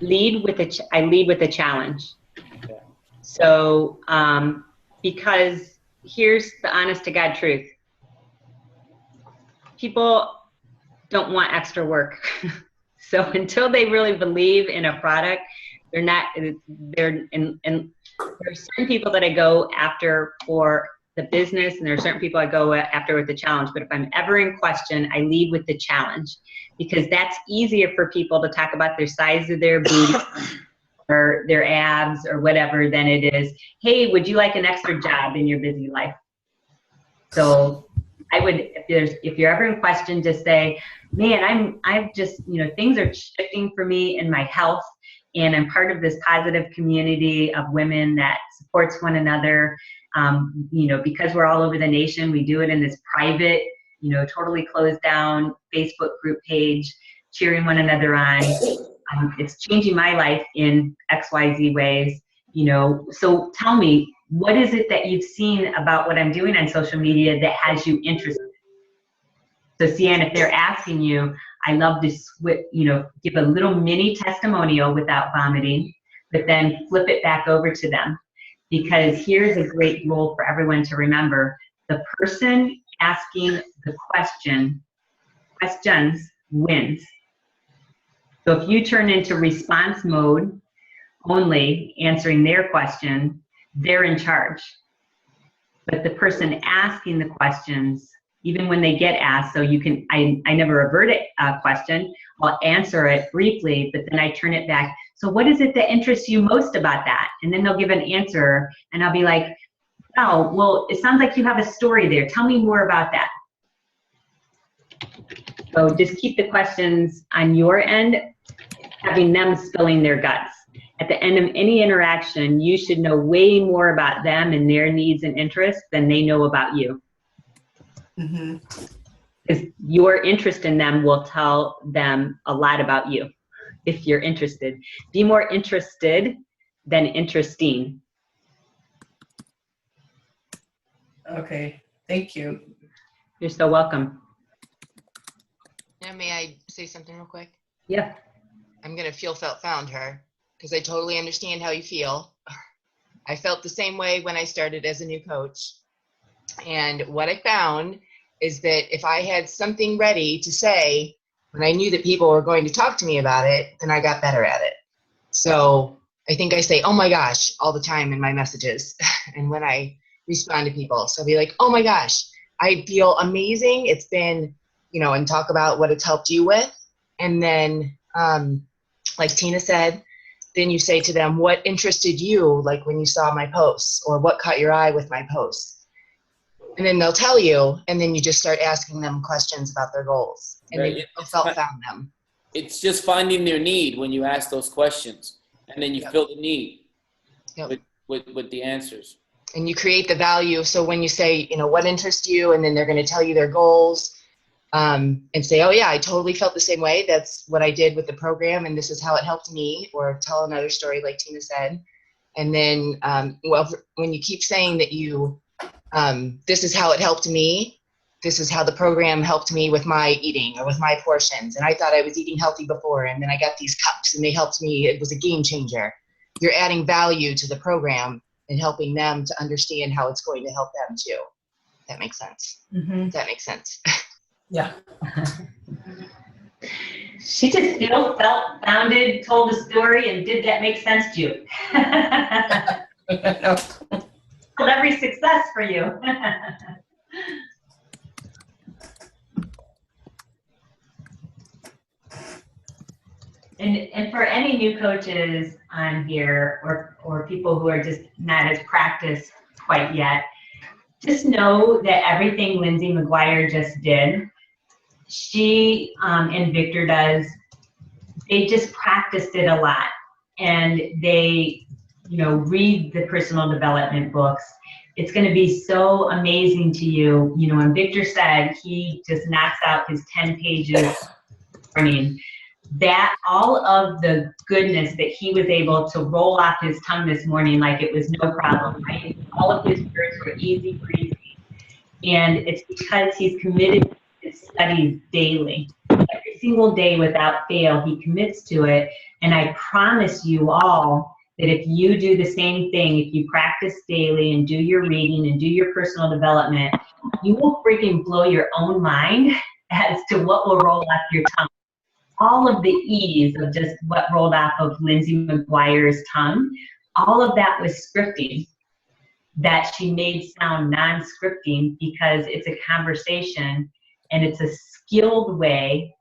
I lead with a challenge. Yeah. So, because here's the honest to God truth. People don't want extra work. So until they really believe in a product, they're There are certain people that I go after for the business, and there are certain people I go after with the challenge. But if I'm ever in question, I lead with the challenge, because that's easier for people to talk about their size of their booty or their abs or whatever than it is, hey, would you like an extra job in your busy life? So I would, if you're ever in question, just say, man, I've just, things are shifting for me in my health, and I'm part of this positive community of women that supports one another. Because we're all over the nation, we do it in this private, totally closed down Facebook group page, cheering one another on. It's changing my life in XYZ ways, so tell me, what is it that you've seen about what I'm doing on social media that has you interested? So Cian, if they're asking you, I love to give a little mini testimonial without vomiting, but then flip it back over to them. Because here's a great rule for everyone to remember. The person asking the questions wins. So if you turn into response mode only, answering their question, they're in charge. But the person asking the questions, even when they get asked, so I never revert a question, I'll answer it briefly, but then I turn it back. So what is it that interests you most about that? And then they'll give an answer, and I'll be like, oh, well, it sounds like you have a story there. Tell me more about that. So just keep the questions on your end, having them spilling their guts. At the end of any interaction, you should know way more about them and their needs and interests than they know about you. Because your interest in them will tell them a lot about you if you're interested. Be more interested than interesting. Okay, thank you. You're so welcome. Now, may I say something real quick? Yeah. I'm going to feel, felt, found her, because I totally understand how you feel. I felt the same way when I started as a new coach. And what I found is that if I had something ready to say when I knew that people were going to talk to me about it, then I got better at it. So I think I say, oh my gosh, all the time in my messages and when I respond to people. So I'll be like, oh my gosh, I feel amazing. It's been, and talk about what it's helped you with. And then, like Tina said, then you say to them, what interested you, like when you saw my posts, or what caught your eye with my posts? And then they'll tell you, and then you just start asking them questions about their goals. And Right. then you found them. It's just finding their need when you ask those questions, and then you fill the need with the answers. And you create the value. So when you say, what interests you, and then they're going to tell you their goals, and say, oh yeah, I totally felt the same way. That's what I did with the program, and this is how it helped me, or tell another story like Tina said. And then, when you keep saying that this is how it helped me, this is how the program helped me with my eating or with my portions, and I thought I was eating healthy before, and then I got these cups and they helped me, it was a game changer. You're adding value to the program and helping them to understand how it's going to help them too. That makes sense. Does that make sense? Yeah. She just felt, founded, told a story, and did that make sense to you? No. Every success for you. And for any new coaches on here, or people who are just not as practiced quite yet, just know that everything Lindsay McGuire just did, she and Victor does, they just practiced it a lot. And they, read the personal development books. It's going to be so amazing to you. When Victor said he just knocks out his 10 pages morning, that all of the goodness that he was able to roll off his tongue this morning like it was no problem, right? All of his words were easy breezy. And it's because he's committed to his studies daily. Every single day without fail, he commits to it. And I promise you all that if you do the same thing, if you practice daily and do your reading and do your personal development, you will freaking blow your own mind as to what will roll off your tongue. All of the ease of just what rolled off of Lindsay McGuire's tongue all of that was scripting that she made sound non-scripting, because it's a conversation and it's a skilled way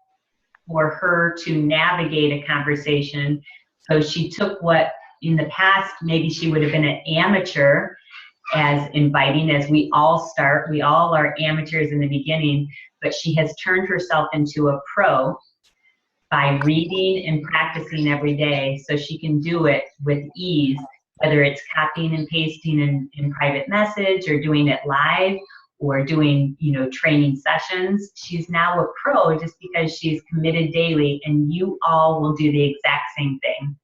for her to navigate a conversation. So she took what in the past maybe she would have been an amateur as inviting, as we all start. We all are amateurs in the beginning, but she has turned herself into a pro by reading and practicing every day, so she can do it with ease, whether it's copying and pasting in private message or doing it live or doing, training sessions. She's now a pro just because she's committed daily, and you all will do the exact same thing.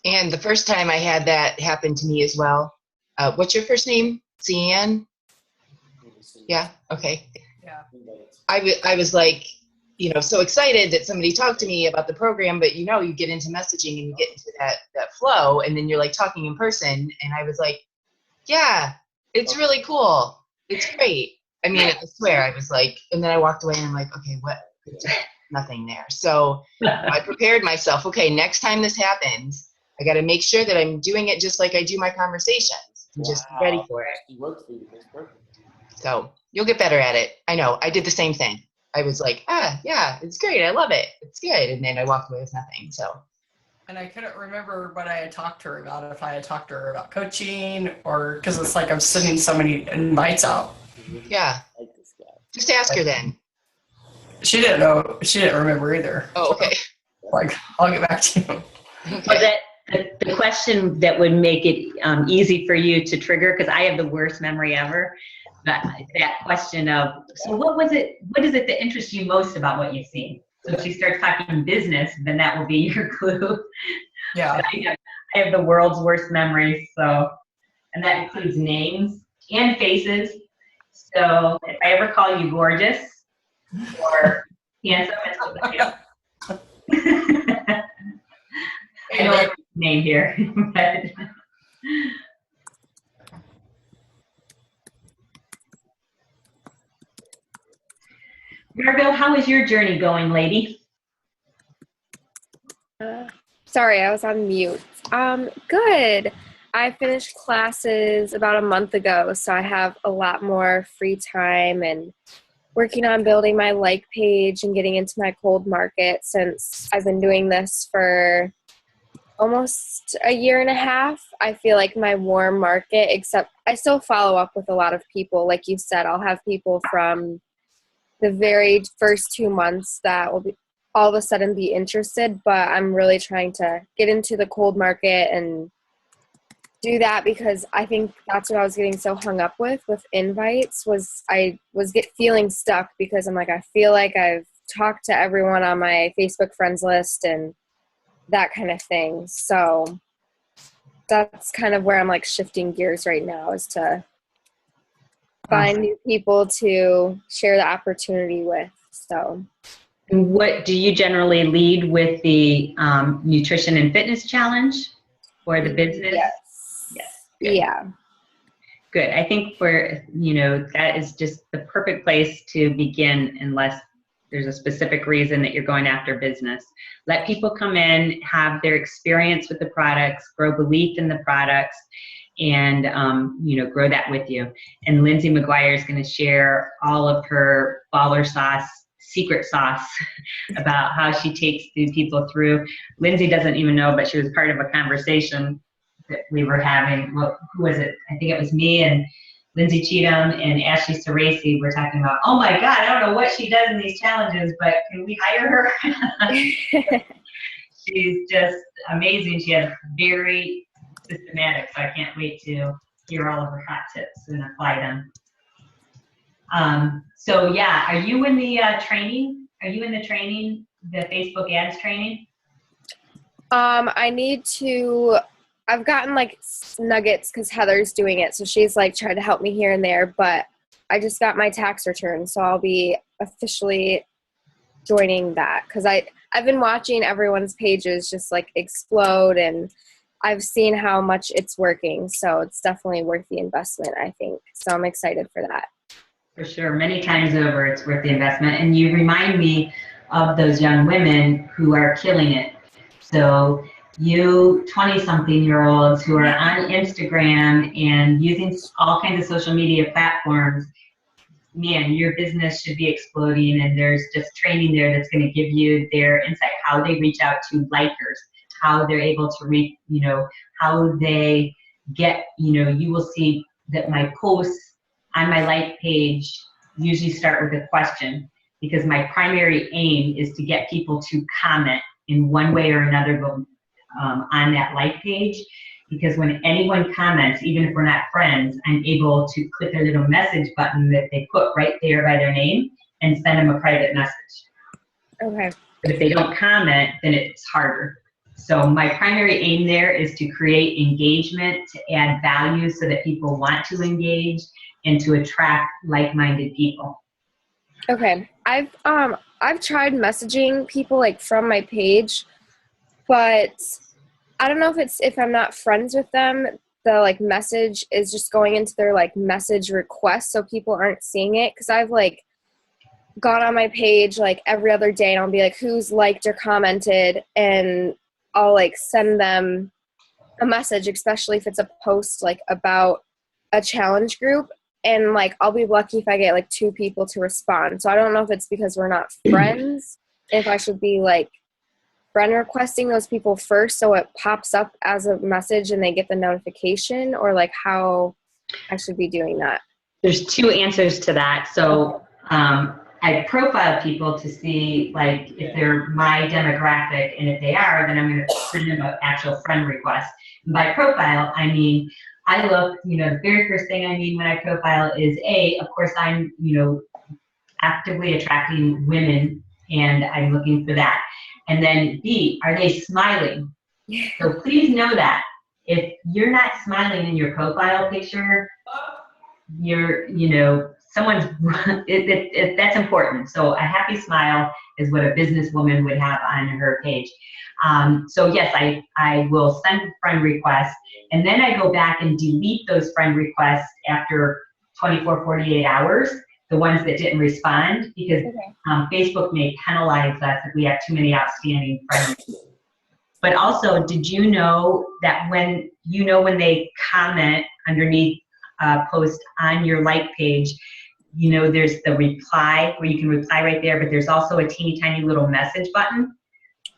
And the first time I had that happen to me as well. What's your first name? Cian? Yeah, okay. Yeah. I was like, so excited that somebody talked to me about the program, but you get into messaging and you get into that flow, and then you're like talking in person, and I was like, yeah, it's really cool. It's great. I mean, I swear, I was like, and then I walked away and I'm like, okay, what? It's just nothing there. So I prepared myself. Okay, next time this happens, I got to make sure that I'm doing it just like I do my conversations. I'm just ready for it. It works for you. That's perfect. So you'll get better at it. I know. I did the same thing. I was like, yeah, it's great. I love it. It's good. And then I walked away with nothing. So. And I couldn't remember what I had talked to her about, if I had talked to her about coaching, or because it's like I'm sending so many invites out. Yeah. Just ask her then. She didn't know. She didn't remember either. Oh, okay. Like, I'll get back to you. Okay. But the question that would make it easy for you to trigger, because I have the worst memory ever, that question of, so what is it that interests you most about what you've seen? So if she starts talking business, then that will be your clue. Yeah. I have the world's worst memory, so, and that includes names and faces. So if I ever call you gorgeous or handsome, it's what I know your name here. But Margot, how is your journey going, lady? Sorry, I was on mute. Good. I finished classes about a month ago, so I have a lot more free time and working on building my like page and getting into my cold market, since I've been doing this for almost a year and a half. I feel like my warm market, except I still follow up with a lot of people. Like you said, I'll have people from the very first 2 months that will be all of a sudden be interested, but I'm really trying to get into the cold market and do that, because I think that's what I was getting so hung up with invites, was I was feeling stuck, because I'm like, I feel like I've talked to everyone on my Facebook friends list and that kind of thing. So that's kind of where I'm like shifting gears right now, is to find new people to share the opportunity with. So. What do you generally lead with, the nutrition and fitness challenge or the business? Yes. Good. Yeah. Good. I think that is just the perfect place to begin, unless there's a specific reason that you're going after business. Let people come in, have their experience with the products, grow belief in the products, and grow that with you. And Lindsay McGuire is going to share all of her baller sauce, secret sauce, about how she takes the people through. Lindsay doesn't even know, but she was part of a conversation that we were having. Well, who was it? I think it was me and Lindsay Cheatham and Ashley Cerasi were talking about, oh my God, I don't know what she does in these challenges, but can we hire her? She's just amazing. She has very systematic, so I can't wait to hear all of her hot tips and apply them. So yeah, are you in the training? Are you in the training, the Facebook ads training? I've gotten like nuggets because Heather's doing it, so she's like trying to help me here and there, but I just got my tax return, so I'll be officially joining that, because I've been watching everyone's pages just like explode, and I've seen how much it's working, so it's definitely worth the investment, I think. So I'm excited for that. For sure. Many times over, it's worth the investment. And you remind me of those young women who are killing it. So you 20-something-year-olds who are on Instagram and using all kinds of social media platforms, man, your business should be exploding, and there's just training there that's going to give you their insight, how they reach out to likers, how they're able to reach, how they get, you will see that my posts on my like page usually start with a question, because my primary aim is to get people to comment in one way or another on that like page. Because when anyone comments, even if we're not friends, I'm able to click a little message button that they put right there by their name and send them a private message. Okay. But if they don't comment, then it's harder. So my primary aim there is to create engagement, to add value so that people want to engage and to attract like-minded people. Okay. I've tried messaging people like from my page, but I don't know if I'm not friends with them, the like message is just going into their like message request, so people aren't seeing it. Because I've like gone on my page like every other day and I'll be like, who's liked or commented, and I'll like send them a message, especially if it's a post like about a challenge group, and like I'll be lucky if I get like 2 people to respond. So I don't know if it's because we're not friends, if I should be like friend requesting those people first so it pops up as a message and they get the notification, or like how I should be doing that. There's 2 answers to that. So I profile people to see like if they're my demographic, and if they are, then I'm going to send them an actual friend request. And by profile, I mean, I look, the very first thing I mean when I profile is of course I'm, actively attracting women, and I'm looking for that. And then B, are they smiling? So please know that if you're not smiling in your profile picture, you're, someone's, that's important. So a happy smile is what a businesswoman would have on her page. So yes, I will send friend requests, and then I go back and delete those friend requests after 24, 48 hours, the ones that didn't respond, because Facebook may penalize us if we have too many outstanding friends. But also, did you know that when they comment underneath a post on your like page, there's the reply where you can reply right there, but there's also a teeny tiny little message button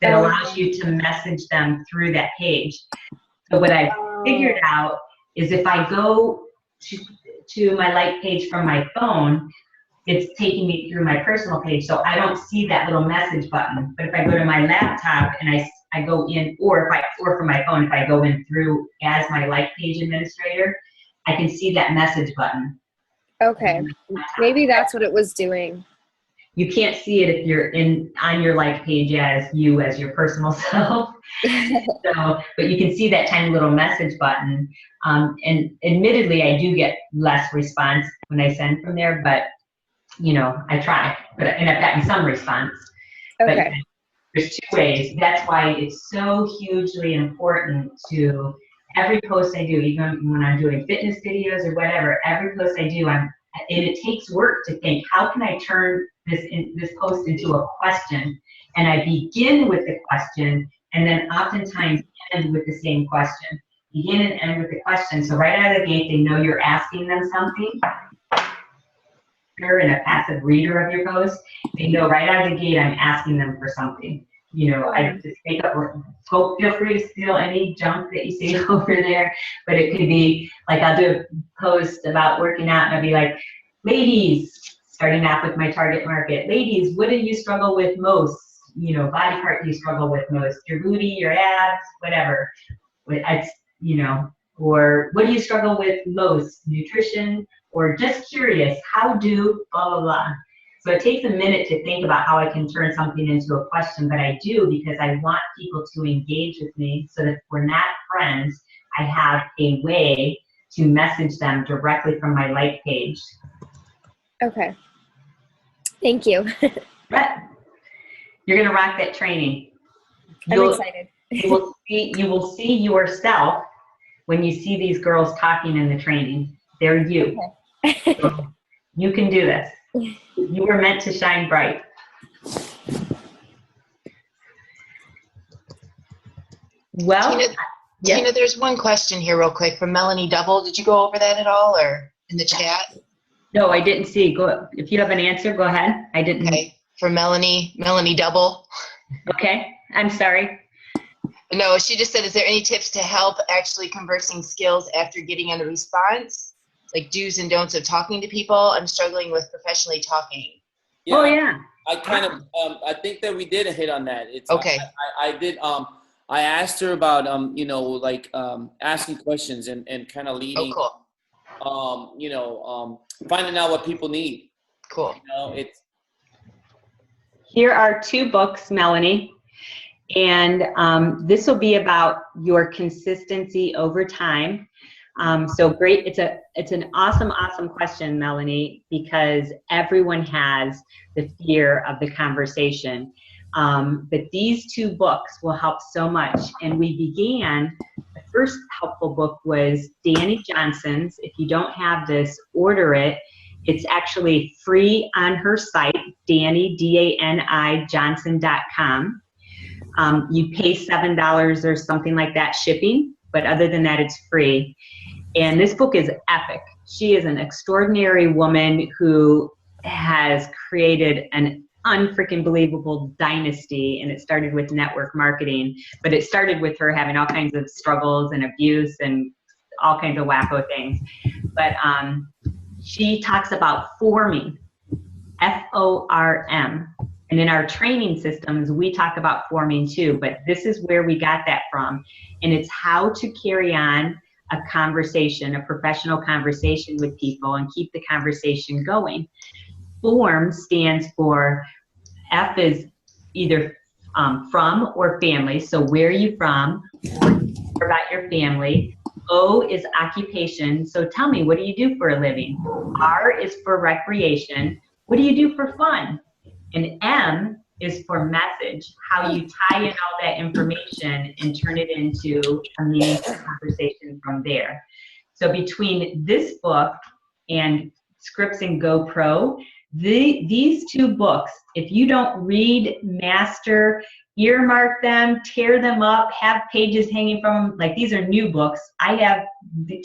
that allows you to message them through that page. So what I figured out is if I go to my like page from my phone, it's taking me through my personal page, so I don't see that little message button. But if I go to my laptop and I go in, or from my phone, if I go in through as my like page administrator, I can see that message button. Okay, maybe that's what it was doing. You can't see it if you're on your like page as your personal self. But you can see that tiny little message button. And admittedly, I do get less response when I send from there, but I try. And I've gotten some response. Okay. But there's 2 ways. That's why it's so hugely important to every post I do, even when I'm doing fitness videos or whatever, every post I do, and it takes work to think, how can I turn this post into a question? And I begin with the question, and then oftentimes end with the same question. Begin and end with the question. So right out of the gate, they know you're asking them something. You're a passive reader of your post. They know right out of the gate I'm asking them for something. I just make up, feel free to steal any junk that you see over there, but it could be like, I'll do a post about working out and I'll be like, ladies, starting off with my target market, ladies, what do you struggle with most? Body part do you struggle with most? Your booty, your abs, whatever. Or what do you struggle with most? Nutrition, or just curious, how do blah, blah, blah. So it takes a minute to think about how I can turn something into a question, but I do because I want people to engage with me, so that if we're not friends, I have a way to message them directly from my like page. Okay. Thank you. You're gonna rock that training. I'm excited. You will see yourself when you see these girls talking in the training. They're you. Okay. So you can do this. You were meant to shine bright. Well, Tina, yes. Tina, there's one question here real quick from Melanie Double. Did you go over that at all or in the chat? No, I didn't see. Go. If you have an answer, go ahead. I didn't. Okay, for Melanie Double. Okay, I'm sorry. No, she just said, is there any tips to help actually conversing skills after getting a response? Like do's and don'ts of talking to people? I'm struggling with professionally talking. Yeah, Oh, yeah. I kind of, I think that we did hit on that. It's Okay. I did. I asked her about, you know, like asking questions and kind of leading. Oh, cool. You know, finding out what people need. Cool. You know, it's. Here are 2 books, Melanie. And this will be about your consistency over time. So great. It's an awesome question, Melanie, because everyone has the fear of the conversation. But these 2 books will help so much. And we began, the first helpful book was Danny Johnson's. If you don't have this, order it. It's actually free on her site, Dani, D-A-N-I, Johnson.com. You pay $7 or something like that shipping, but other than that, it's free. And this book is epic. She is an extraordinary woman who has created an unfreaking believable dynasty, and it started with network marketing, but it started with her having all kinds of struggles and abuse and all kinds of wacko things. But she talks about forming, F-O-R-M. And in our training systems, we talk about forming too, but this is where we got that from. And it's how to carry on a conversation, a professional conversation with people and keep the conversation going. Form stands for, F is either from or family. So where are you from? Or about your family. O is occupation. So tell me, what do you do for a living? R is for recreation. What do you do for fun? And M is for message, how you tie in all that information and turn it into a meaningful conversation from there. So between this book and Scripts and GoPro, these 2 books, if you don't read, master, earmark them, tear them up, have pages hanging from them, like these are new books. I have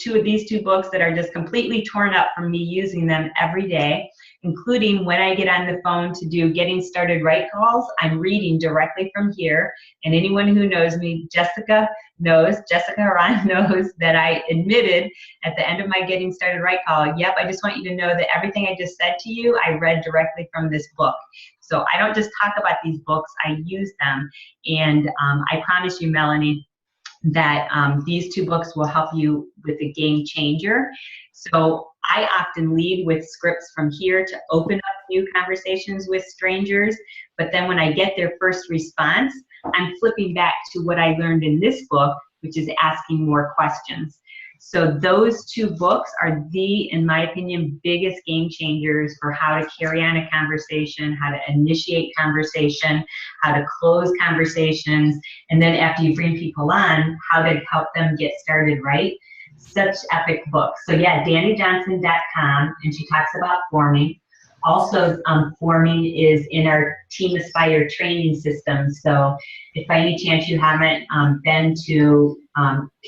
2 of these 2 books that are just completely torn up from me using them every day, including when I get on the phone to do getting started right calls, I'm reading directly from here. And anyone who knows me, Jessica Haran knows that I admitted at the end of my getting started right call, yep, I just want you to know that everything I just said to you, I read directly from this book. So I don't just talk about these books, I use them. And I promise you, Melanie, that these 2 books will help you with a game changer. So I often lead with scripts from here to open up new conversations with strangers. But then when I get their first response, I'm flipping back to what I learned in this book, which is asking more questions. So those 2 books are the, in my opinion, biggest game changers for how to carry on a conversation, how to initiate conversation, how to close conversations, and then after you bring people on, how to help them get started right. Such epic books. So yeah, DaniJohnson.com, and she talks about forming. Also, forming is in our Team Aspire training system. So if by any chance you haven't been to,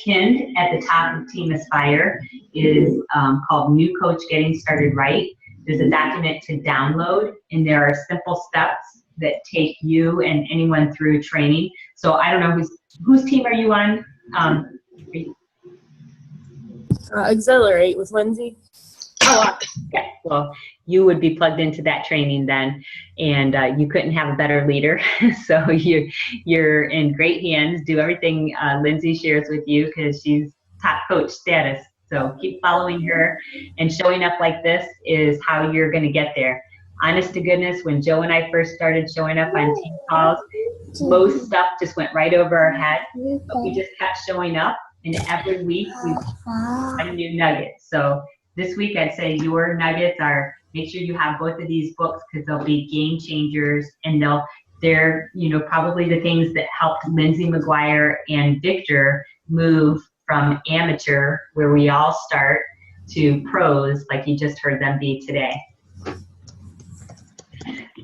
pinned at the top of Team Aspire is called New Coach Getting Started Right. There's a document to download, and there are simple steps that take you and anyone through training. So I don't know, whose team are you on? Accelerate with Lindsay. Oh, yeah. Well, you would be plugged into that training then, and you couldn't have a better leader. So you're in great hands. Do everything Lindsay shares with you because she's top coach status. So keep following her, and showing up like this is how you're going to get there. Honest to goodness, when Joe and I first started showing up on team calls, most stuff just went right over our head, but we just kept showing up. And every week we find a new nugget. So this week I'd say your nuggets are, make sure you have both of these books because they'll be game changers, and they're probably the things that helped Lindsay McGuire and Victor move from amateur, where we all start, to pros like you just heard them be today.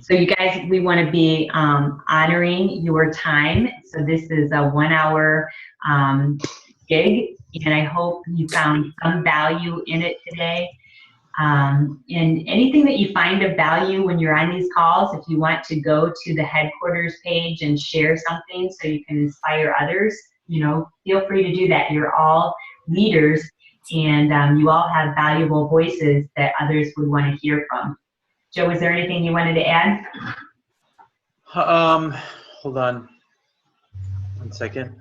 So you guys, we want to be honoring your time. So this is a 1 hour gig, and I hope you found some value in it today. And anything that you find of value when you're on these calls, if you want to go to the headquarters page and share something so you can inspire others, feel free to do that. You're all leaders, and you all have valuable voices that others would want to hear from. Joe, is there anything you wanted to add? Hold on 1 second.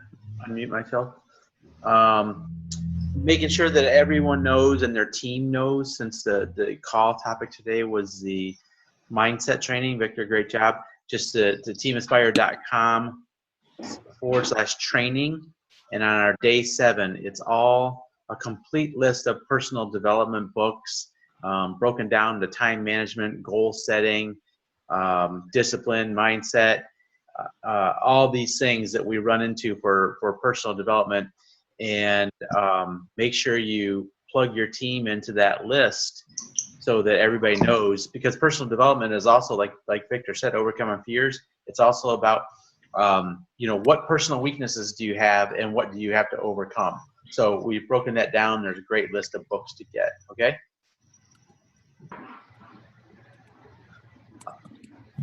Unmute myself. Making sure that everyone knows and their team knows, since the call topic today was the mindset training. Victor, great job. Just to teaminspire.com/training. And on our day 7, it's all a complete list of personal development books, broken down to time management, goal setting, discipline, mindset, all these things that we run into for personal development. And make sure you plug your team into that list so that everybody knows, because personal development is also, like Victor said, overcoming fears. It's also about, what personal weaknesses do you have and what do you have to overcome? So we've broken that down. There's a great list of books to get, okay?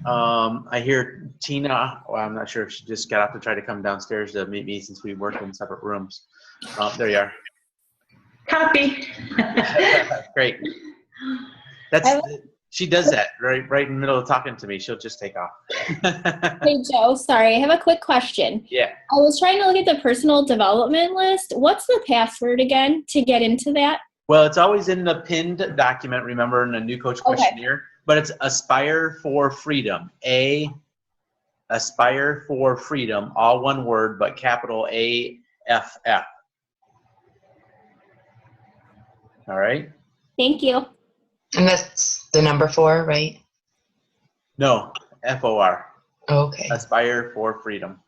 I hear Tina. Well, I'm not sure if she just got up to try to come downstairs to meet me, since we work in separate rooms. There you are. Copy. Great. She does that right in the middle of talking to me. She'll just take off. Hey, Joe, sorry. I have a quick question. Yeah. I was trying to look at the personal development list. What's the password again to get into that? Well, it's always in the pinned document, remember, in the new coach questionnaire. But it's Aspire for Freedom. Aspire for Freedom, all one word, but capital AFF. All right? Thank you. And that's the number 4, right? No, FOR. Okay. Aspire for Freedom.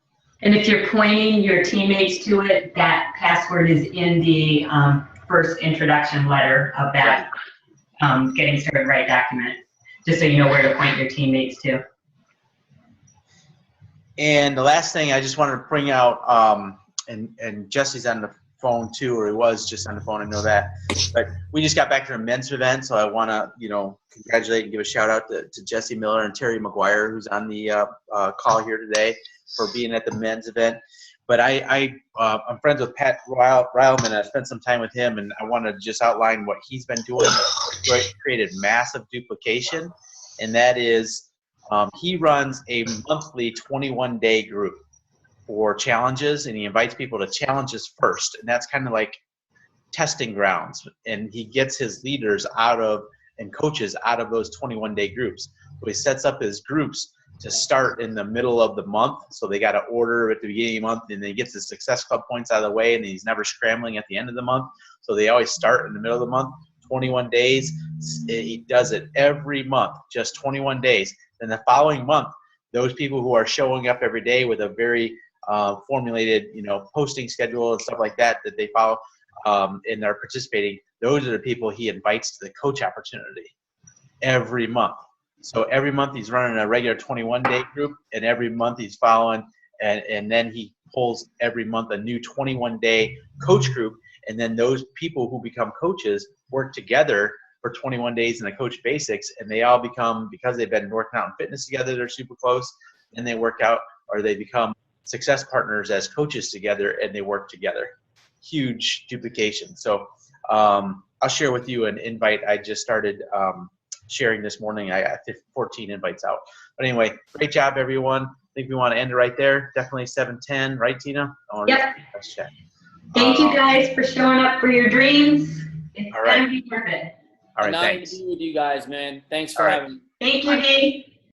And if you're pointing your teammates to it, that password is in the first introduction letter of that Getting Started Right document, just so you know where to point your teammates to. And the last thing I just wanted to bring out, and Jesse's on the phone too, or he was just on the phone, I know that. But we just got back to a men's event, so I want to, congratulate and give a shout out to Jesse Miller and Terry McGuire, who's on the call here today, for being at the men's event. But I'm friends with Pat Ryleman, and I spent some time with him, and I want to just outline what he's been doing. Created massive duplication, and that is he runs a monthly 21-day group for challenges, and he invites people to challenges first, and that's kind of like testing grounds, and he gets his leaders and coaches out of those 21-day groups. So he sets up his groups to start in the middle of the month, so they got to order at the beginning of the month, and then he gets the Success Club points out of the way, and he's never scrambling at the end of the month, so they always start in the middle of the month. 21 days, he does it every month, just 21 days. Then the following month, those people who are showing up every day with a very formulated, posting schedule and stuff like that they follow and they're participating, those are the people he invites to the coach opportunity every month. So every month he's running a regular 21-day group, and every month he's following, and then he pulls every month a new 21-day coach group, and then those people who become coaches work together for 21 days in the coach basics, and they all become, because they've been working out in fitness together, they're super close, and they work out, or they become success partners as coaches together, and they work together. Huge duplication. So I'll share with you an invite I just started sharing this morning. I got 14 invites out. But anyway, great job, everyone. I think we want to end it right there. Definitely 7:10, right, Tina? Yep. Let's check. Thank you guys for showing up for your dreams. It's All right. gonna be worth it. All right, Nice thanks. to be with you guys, man. Thanks for having me. Thank you, Dave.